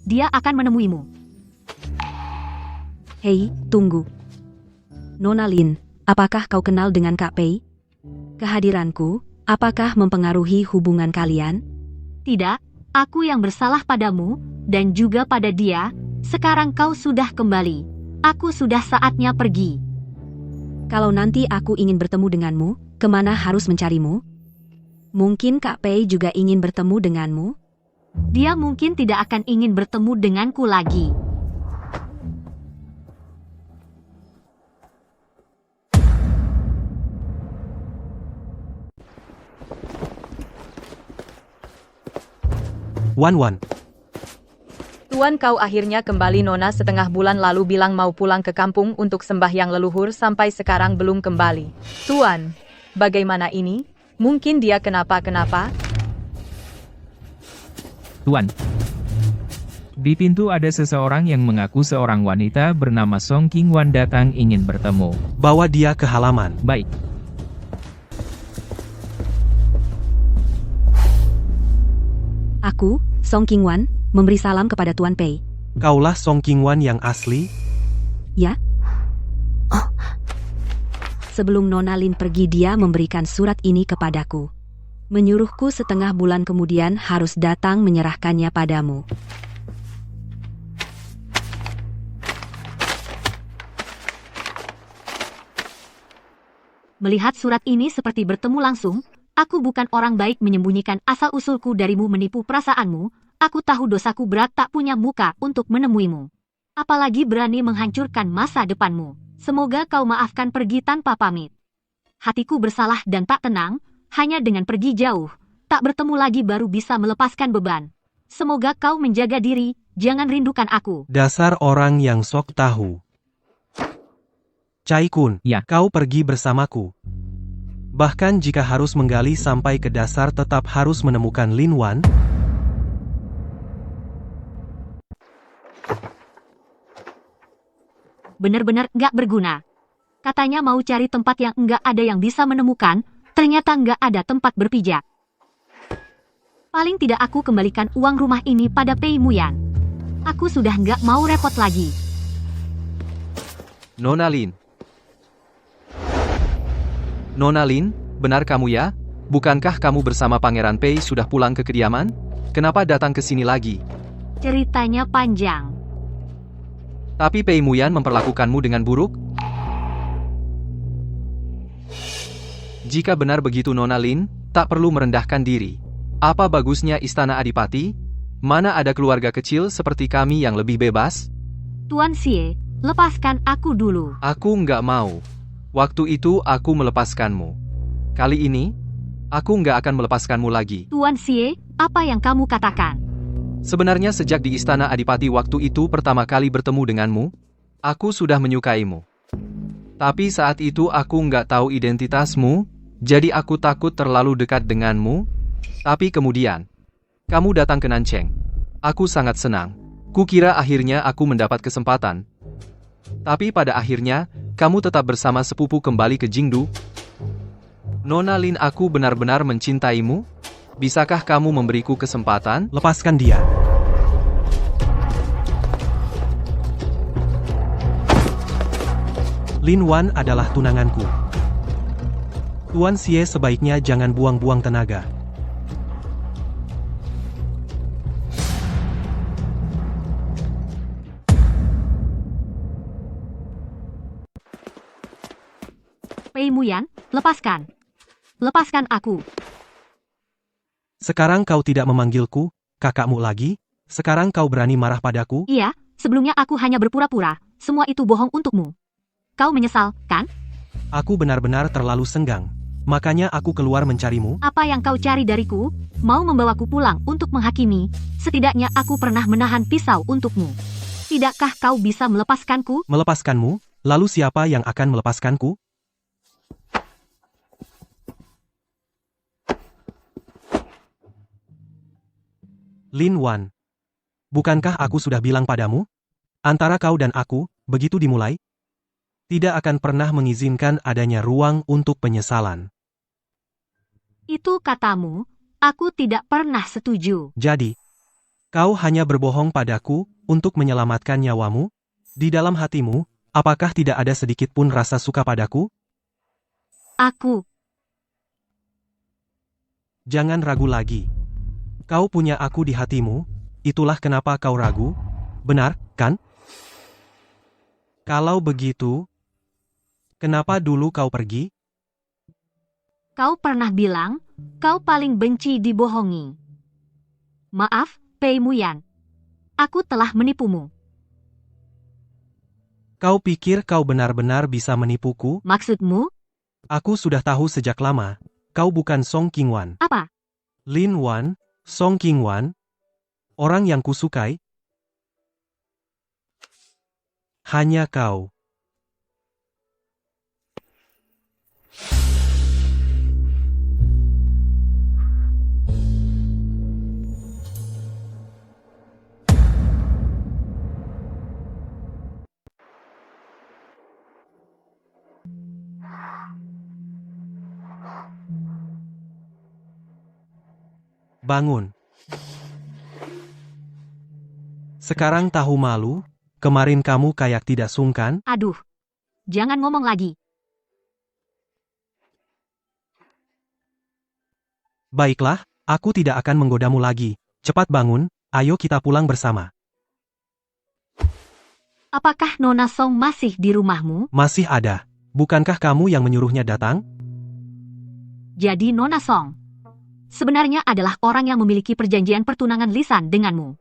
Dia akan menemuimu. Hei, tunggu. Nona Lin, apakah kau kenal dengan Kak Pei? Kehadiranku, apakah mempengaruhi hubungan kalian? Tidak, aku yang bersalah padamu, dan juga pada dia. Sekarang kau sudah kembali. Aku sudah saatnya pergi. Kalau nanti aku ingin bertemu denganmu, kemana harus mencarimu? Mungkin Kak Pei juga ingin bertemu denganmu? Dia mungkin tidak akan ingin bertemu denganku lagi. Wan. Tuan, kau akhirnya kembali. Nona setengah bulan lalu bilang mau pulang ke kampung untuk sembahyang leluhur sampai sekarang belum kembali. Tuan, bagaimana ini? Mungkin dia kenapa-kenapa? Tuan. Di pintu ada seseorang yang mengaku seorang wanita bernama Song Qingwan datang ingin bertemu. Bawa dia ke halaman. Baik. Aku, Song Qingwan, memberi salam kepada Tuan Pei. Kaulah Song Qingwan yang asli? Ya? Sebelum Nona Lin pergi, dia memberikan surat ini kepadaku. Menyuruhku setengah bulan kemudian harus datang menyerahkannya padamu. Melihat surat ini seperti bertemu langsung, aku bukan orang baik menyembunyikan asal-usulku darimu menipu perasaanmu. Aku tahu dosaku berat tak punya muka untuk menemuimu. Apalagi berani menghancurkan masa depanmu. Semoga kau maafkan pergi tanpa pamit. Hatiku bersalah dan tak tenang, hanya dengan pergi jauh, tak bertemu lagi baru bisa melepaskan beban. Semoga kau menjaga diri, jangan rindukan aku. Dasar orang yang sok tahu. Cai Kun, Ya. kau pergi bersamaku. Bahkan jika harus menggali sampai ke dasar tetap harus menemukan Lin Wan. Benar-benar nggak berguna. Katanya mau cari tempat yang nggak ada yang bisa menemukan, ternyata nggak ada tempat berpijak. Paling tidak aku kembalikan uang rumah ini pada Pei Muyan. Aku sudah nggak mau repot lagi. Nona Lin. Nona Lin, benar kamu ya? Bukankah kamu bersama Pangeran Pei sudah pulang ke kediaman? Kenapa datang ke sini lagi? Ceritanya panjang. Tapi Pei Muyan memperlakukanmu dengan buruk? Jika benar begitu Nona Lin, tak perlu merendahkan diri. Apa bagusnya istana Adipati? Mana ada keluarga kecil seperti kami yang lebih bebas? Tuan Xie, lepaskan aku dulu. Aku nggak mau. Waktu itu aku melepaskanmu. Kali ini, aku nggak akan melepaskanmu lagi. Tuan Xie, apa yang kamu katakan? Sebenarnya sejak di istana Adipati waktu itu pertama kali bertemu denganmu, aku sudah menyukaimu. Tapi saat itu aku nggak tahu identitasmu, jadi aku takut terlalu dekat denganmu. Tapi kemudian, kamu datang ke Nancheng. Aku sangat senang. Kukira akhirnya aku mendapat kesempatan. Tapi pada akhirnya, kamu tetap bersama sepupu kembali ke Jingdu. Nona Lin, aku benar-benar mencintaimu. Bisakah kamu memberiku kesempatan? Lepaskan dia. Lin Wan adalah tunanganku. Tuan Xie sebaiknya jangan buang-buang tenaga. Pei Muyan, lepaskan. Lepaskan aku. Sekarang kau tidak memanggilku, kakakmu lagi? Sekarang kau berani marah padaku? Iya, sebelumnya aku hanya berpura-pura. Semua itu bohong untukmu. Kau menyesal, kan? Aku benar-benar terlalu senggang. Makanya aku keluar mencarimu. Apa yang kau cari dariku? Mau membawaku pulang untuk menghakimi? Setidaknya aku pernah menahan pisau untukmu. Tidakkah kau bisa melepaskanku? Melepaskanmu? Lalu siapa yang akan melepaskanku? Lin Wan. Bukankah aku sudah bilang padamu? Antara kau dan aku, begitu dimulai, tidak akan pernah mengizinkan adanya ruang untuk penyesalan. Itu katamu, aku tidak pernah setuju. Jadi, kau hanya berbohong padaku untuk menyelamatkan nyawamu? Di dalam hatimu, apakah tidak ada sedikit pun rasa suka padaku? Aku, Jangan ragu lagi. Kau punya aku di hatimu, itulah kenapa kau ragu, benar, kan? Kalau begitu, kenapa dulu kau pergi? kau pernah bilang, kau paling benci dibohongi. Maaf, Pei Muyan. Aku telah menipumu. Kau pikir kau benar-benar bisa menipuku? Maksudmu? Aku sudah tahu sejak lama, kau bukan Song Qingwan. Apa? Lin Wan, Song Qingwan, orang yang kusukai, hanya kau. Bangun. Sekarang tahu malu? Kemarin kamu kayak tidak sungkan? Aduh. Jangan ngomong lagi. Baiklah, aku tidak akan menggodamu lagi. Cepat bangun, ayo kita pulang bersama. Apakah Nona Song masih di rumahmu? Masih ada. Bukankah kamu yang menyuruhnya datang? Jadi Nona Song sebenarnya adalah orang yang memiliki perjanjian pertunangan lisan denganmu.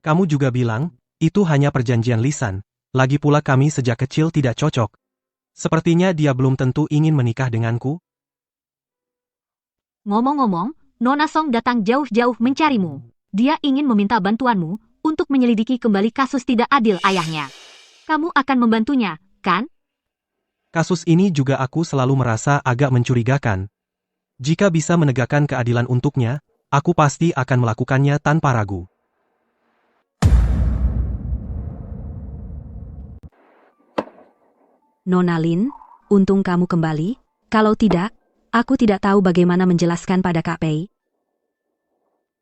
Kamu juga bilang, itu hanya perjanjian lisan. Lagi pula kami sejak kecil tidak cocok. Sepertinya dia belum tentu ingin menikah denganku. Ngomong-ngomong, Nona Song datang jauh-jauh mencarimu. Dia ingin meminta bantuanmu untuk menyelidiki kembali kasus tidak adil ayahnya. Kamu akan membantunya, kan? Kasus ini juga aku selalu merasa agak mencurigakan. Jika bisa menegakkan keadilan untuknya, aku pasti akan melakukannya tanpa ragu. Nona Lin, untung kamu kembali. Kalau tidak, aku tidak tahu bagaimana menjelaskan pada Kak Pei.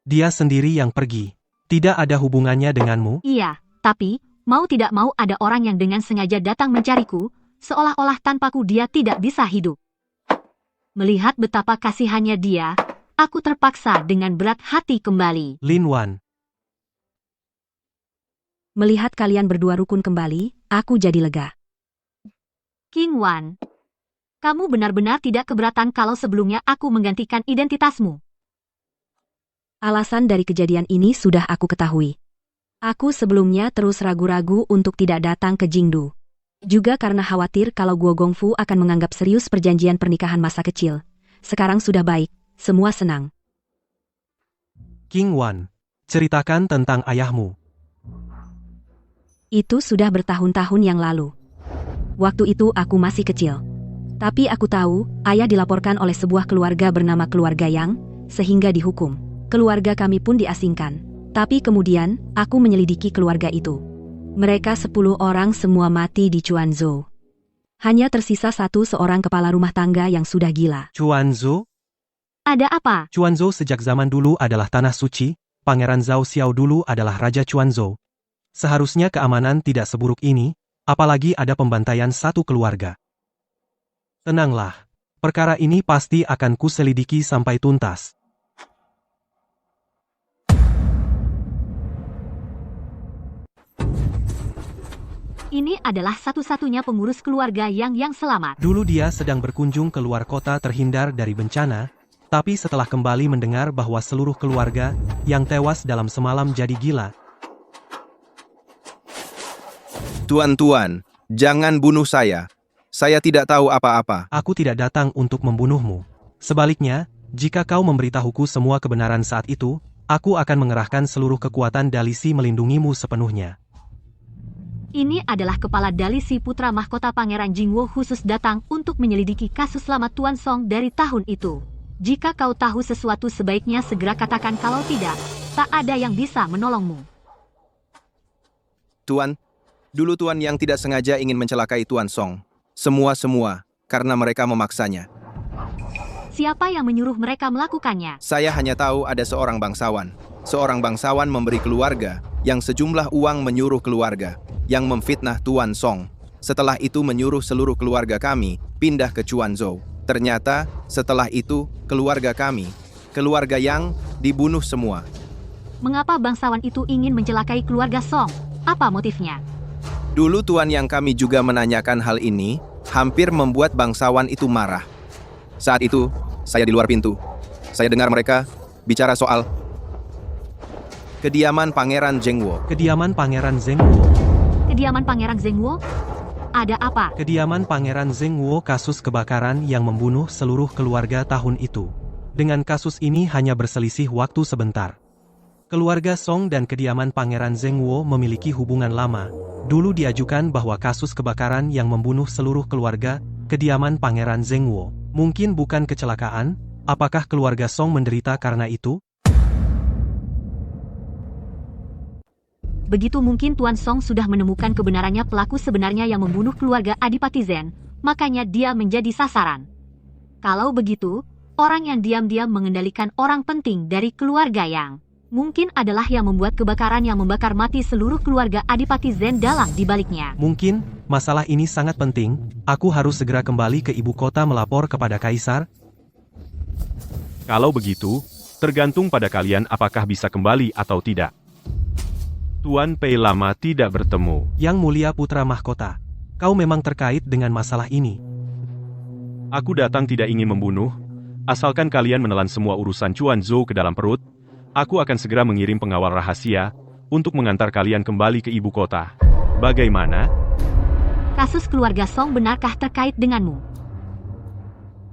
Dia sendiri yang pergi. Tidak ada hubungannya denganmu? Iya, tapi mau tidak mau ada orang yang dengan sengaja datang mencariku, seolah-olah tanpaku dia tidak bisa hidup. Melihat betapa kasihannya dia, aku terpaksa dengan berat hati kembali. Lin Wan. Melihat kalian berdua rukun kembali, aku jadi lega. King Wan, kamu benar-benar tidak keberatan kalau sebelumnya aku menggantikan identitasmu. Alasan dari kejadian ini sudah aku ketahui. Aku sebelumnya terus ragu-ragu untuk tidak datang ke Jingdu. Juga karena khawatir kalau Guo Gongfu akan menganggap serius perjanjian pernikahan masa kecil. Sekarang sudah baik, semua senang. King Wan, ceritakan tentang ayahmu. Itu sudah bertahun-tahun yang lalu. Waktu itu aku masih kecil. Tapi aku tahu, ayah dilaporkan oleh sebuah keluarga bernama keluarga Yang, sehingga dihukum. Keluarga kami pun diasingkan. Tapi kemudian, aku menyelidiki keluarga itu. Mereka 10 orang semua mati di Chuanzhou. Hanya tersisa seorang kepala rumah tangga yang sudah gila. Chuanzhou? Ada apa? Chuanzhou sejak zaman dulu adalah tanah suci, Pangeran Zhao Xiao dulu adalah Raja Chuanzhou. Seharusnya keamanan tidak seburuk ini, apalagi ada pembantaian satu keluarga. Tenanglah, perkara ini pasti akan kuselidiki sampai tuntas. Ini adalah satu-satunya pengurus keluarga yang selamat. Dulu dia sedang berkunjung ke luar kota terhindar dari bencana, tapi setelah kembali mendengar bahwa seluruh keluarga yang tewas dalam semalam jadi gila. Tuan-tuan, jangan bunuh saya. Saya tidak tahu apa-apa. Aku tidak datang untuk membunuhmu. Sebaliknya, jika kau memberitahuku semua kebenaran saat itu, aku akan mengerahkan seluruh kekuatan Dalisi melindungimu sepenuhnya. Ini adalah kepala Dalisi putra mahkota Pangeran Jingwo khusus datang untuk menyelidiki kasus selamat Tuan Song dari tahun itu. Jika kau tahu sesuatu sebaiknya segera katakan, kalau tidak, tak ada yang bisa menolongmu. Tuan, dulu Tuan yang tidak sengaja ingin mencelakai Tuan Song. Semua, karena mereka memaksanya. Siapa yang menyuruh mereka melakukannya? Saya hanya tahu ada seorang bangsawan. Seorang bangsawan memberi keluarga, yang sejumlah uang menyuruh keluarga, yang memfitnah Tuan Song. Setelah itu menyuruh seluruh keluarga kami pindah ke Chuanzhou. Ternyata, setelah itu, keluarga kami, keluarga yang dibunuh semua. Mengapa bangsawan itu ingin mencelakai keluarga Song? Apa motifnya? Dulu Tuan yang kami juga menanyakan hal ini, hampir membuat bangsawan itu marah. Saat itu, saya di luar pintu. Saya dengar mereka bicara soal kediaman Pangeran Zhengguo. Kediaman Pangeran Zhengguo. Kediaman Pangeran Zhengguo? Ada apa? Kediaman Pangeran Zhengguo kasus kebakaran yang membunuh seluruh keluarga tahun itu. Dengan kasus ini hanya berselisih waktu sebentar. Keluarga Song dan kediaman Pangeran Zhengguo memiliki hubungan lama. Dulu diajukan bahwa kasus kebakaran yang membunuh seluruh keluarga, kediaman Pangeran Zhengguo. Mungkin bukan kecelakaan, apakah keluarga Song menderita karena itu? Begitu mungkin Tuan Song sudah menemukan kebenarannya pelaku sebenarnya yang membunuh keluarga Adipati Zen, makanya dia menjadi sasaran. Kalau begitu, orang yang diam-diam mengendalikan orang penting dari keluarga yang mungkin adalah yang membuat kebakaran yang membakar mati seluruh keluarga Adipati Zen dalam dibaliknya. Mungkin, masalah ini sangat penting, aku harus segera kembali ke ibu kota melapor kepada Kaisar. Kalau begitu, tergantung pada kalian apakah bisa kembali atau tidak. Tuan Pei lama tidak bertemu. Yang Mulia Putra Mahkota, kau memang terkait dengan masalah ini. Aku datang tidak ingin membunuh, asalkan kalian menelan semua urusan Chuanzhou ke dalam perut, aku akan segera mengirim pengawal rahasia untuk mengantar kalian kembali ke ibu kota. Bagaimana? Kasus keluarga Song benarkah terkait denganmu?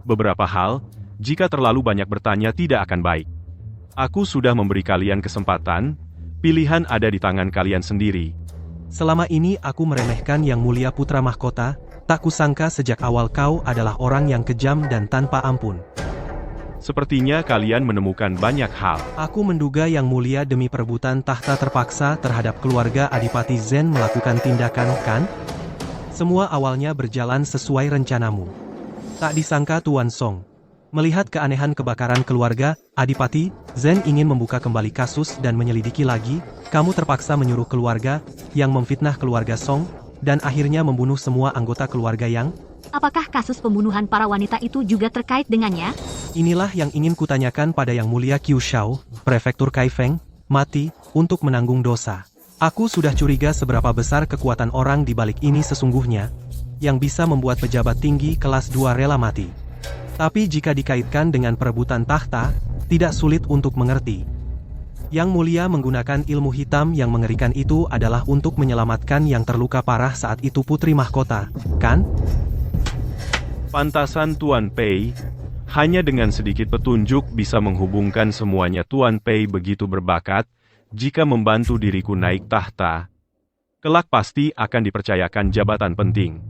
Beberapa hal, jika terlalu banyak bertanya tidak akan baik. Aku sudah memberi kalian kesempatan, pilihan ada di tangan kalian sendiri. Selama ini aku meremehkan Yang Mulia Putra Mahkota, tak kusangka sejak awal kau adalah orang yang kejam dan tanpa ampun. Sepertinya kalian menemukan banyak hal. Aku menduga Yang Mulia demi perebutan tahta terpaksa terhadap keluarga Adipati Zen melakukan tindakan, kan? Semua awalnya berjalan sesuai rencanamu. Tak disangka Tuan Song. Melihat keanehan kebakaran keluarga Adipati Zen ingin membuka kembali kasus dan menyelidiki lagi, kamu terpaksa menyuruh keluarga yang memfitnah keluarga Song, dan akhirnya membunuh semua anggota keluarga yang... Apakah kasus pembunuhan para wanita itu juga terkait dengannya? Inilah yang ingin kutanyakan pada Yang Mulia Qiu Shao, Prefektur Kaifeng, mati, untuk menanggung dosa. Aku sudah curiga seberapa besar kekuatan orang di balik ini sesungguhnya, yang bisa membuat pejabat tinggi kelas 2 rela mati. Tapi jika dikaitkan dengan perebutan tahta, tidak sulit untuk mengerti. Yang Mulia menggunakan ilmu hitam yang mengerikan itu adalah untuk menyelamatkan yang terluka parah saat itu Putri Mahkota, kan? Pantasan Tuan Pei, hanya dengan sedikit petunjuk bisa menghubungkan semuanya. Tuan Pei begitu berbakat, jika membantu diriku naik tahta, kelak pasti akan dipercayakan jabatan penting.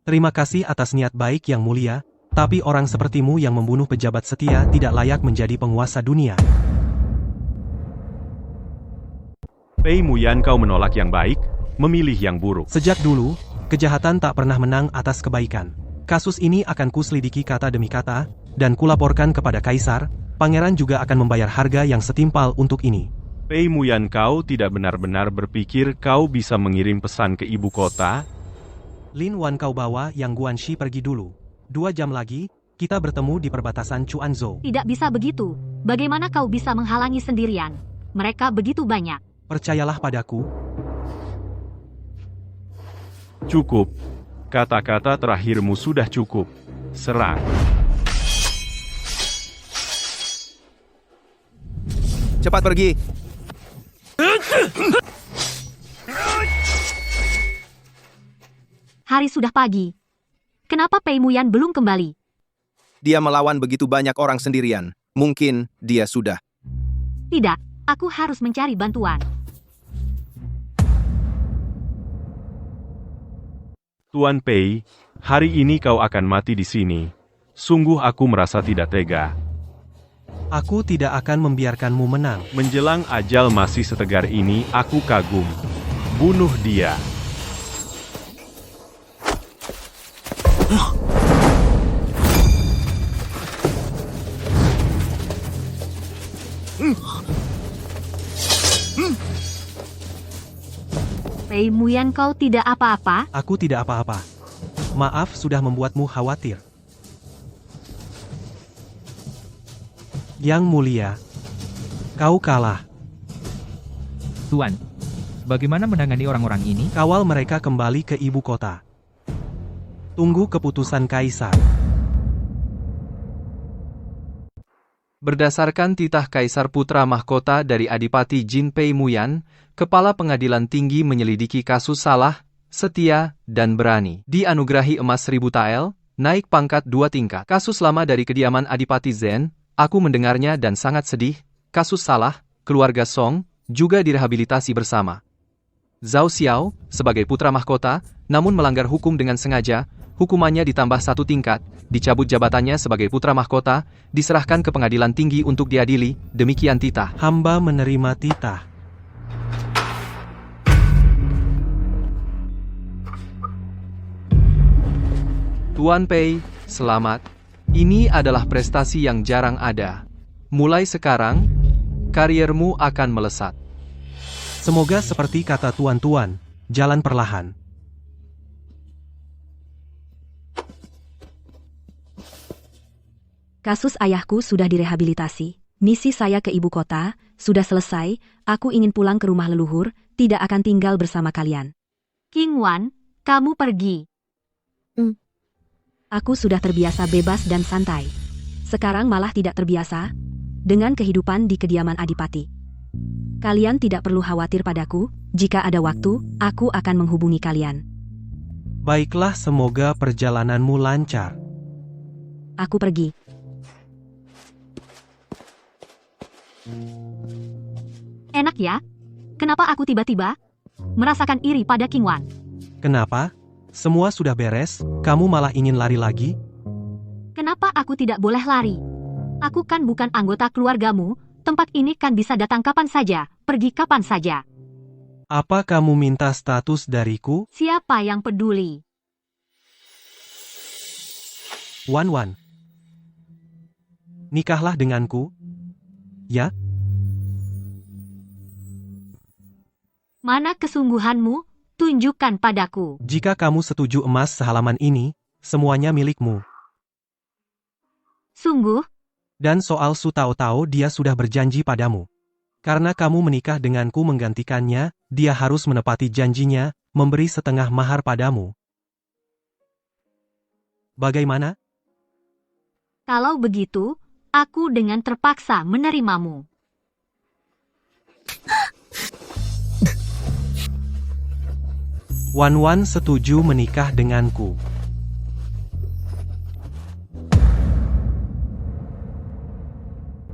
Terima kasih atas niat baik Yang Mulia, tapi orang sepertimu yang membunuh pejabat setia tidak layak menjadi penguasa dunia. Pei Muyan, kau menolak yang baik, memilih yang buruk. Sejak dulu, kejahatan tak pernah menang atas kebaikan. Kasus ini akan kuselidiki kata demi kata, dan kulaporkan kepada Kaisar. Pangeran juga akan membayar harga yang setimpal untuk ini. Pei Muyan, kau tidak benar-benar berpikir kau bisa mengirim pesan ke ibu kota? Lin Wan, kau bawa Yang Guanxi pergi dulu. 2 jam lagi, kita bertemu di perbatasan Chuanzhou. Tidak bisa begitu. Bagaimana kau bisa menghalangi sendirian? Mereka begitu banyak. Percayalah padaku. Cukup. Kata-kata terakhirmu sudah cukup. Serang. Cepat pergi. Hari sudah pagi. Kenapa Pei Muyan belum kembali? Dia melawan begitu banyak orang sendirian. Mungkin dia sudah. Tidak, aku harus mencari bantuan. Tuan Pei, hari ini kau akan mati di sini. Sungguh aku merasa tidak tega. Aku tidak akan membiarkanmu menang. Menjelang ajal masih setegar ini, aku kagum. Bunuh dia. Pei Muyan, kau tidak apa-apa? Aku tidak apa-apa. Maaf sudah membuatmu khawatir. Yang mulia, kau kalah. Tuan, bagaimana menangani orang-orang ini? Kawal mereka kembali ke ibu kota. Tunggu keputusan Kaisar. Berdasarkan titah Kaisar Putra Mahkota dari Adipati Jin Pei Muyan, Kepala Pengadilan Tinggi menyelidiki kasus salah, setia, dan berani. Dianugerahi emas 1000 tael, naik pangkat 2 tingkat. Kasus lama dari kediaman Adipati Zen, aku mendengarnya dan sangat sedih. Kasus salah, keluarga Song, juga direhabilitasi bersama. Zhao Xiao, sebagai putra mahkota, namun melanggar hukum dengan sengaja, hukumannya ditambah 1 tingkat, dicabut jabatannya sebagai putra mahkota, diserahkan ke pengadilan tinggi untuk diadili, demikian titah. Hamba menerima titah. Tuan Pei, selamat. Ini adalah prestasi yang jarang ada. Mulai sekarang, kariermu akan melesat. Semoga seperti kata tuan-tuan, jalan perlahan. Kasus ayahku sudah direhabilitasi. Misi saya ke ibu kota sudah selesai. Aku ingin pulang ke rumah leluhur, tidak akan tinggal bersama kalian. King Wan, kamu pergi. Aku sudah terbiasa bebas dan santai. Sekarang malah tidak terbiasa dengan kehidupan di kediaman Adipati. Kalian tidak perlu khawatir padaku, jika ada waktu, aku akan menghubungi kalian. Baiklah, semoga perjalananmu lancar. Aku pergi. Enak ya? Kenapa aku tiba-tiba merasakan iri pada King Wan? Kenapa? Semua sudah beres, kamu malah ingin lari lagi? Kenapa aku tidak boleh lari? Aku kan bukan anggota keluargamu, tempat ini kan bisa datang kapan saja, pergi kapan saja. Apa kamu minta status dariku? Siapa yang peduli? Wan, nikahlah denganku. Ya? Mana kesungguhanmu? Tunjukkan padaku. Jika kamu setuju emas sehalaman ini, semuanya milikmu. Sungguh? Dan soal Su Taotao, dia sudah berjanji padamu. Karena kamu menikah denganku menggantikannya, dia harus menepati janjinya, memberi setengah mahar padamu. Bagaimana? Kalau begitu, aku dengan terpaksa menerimamu. Wan setuju menikah denganku.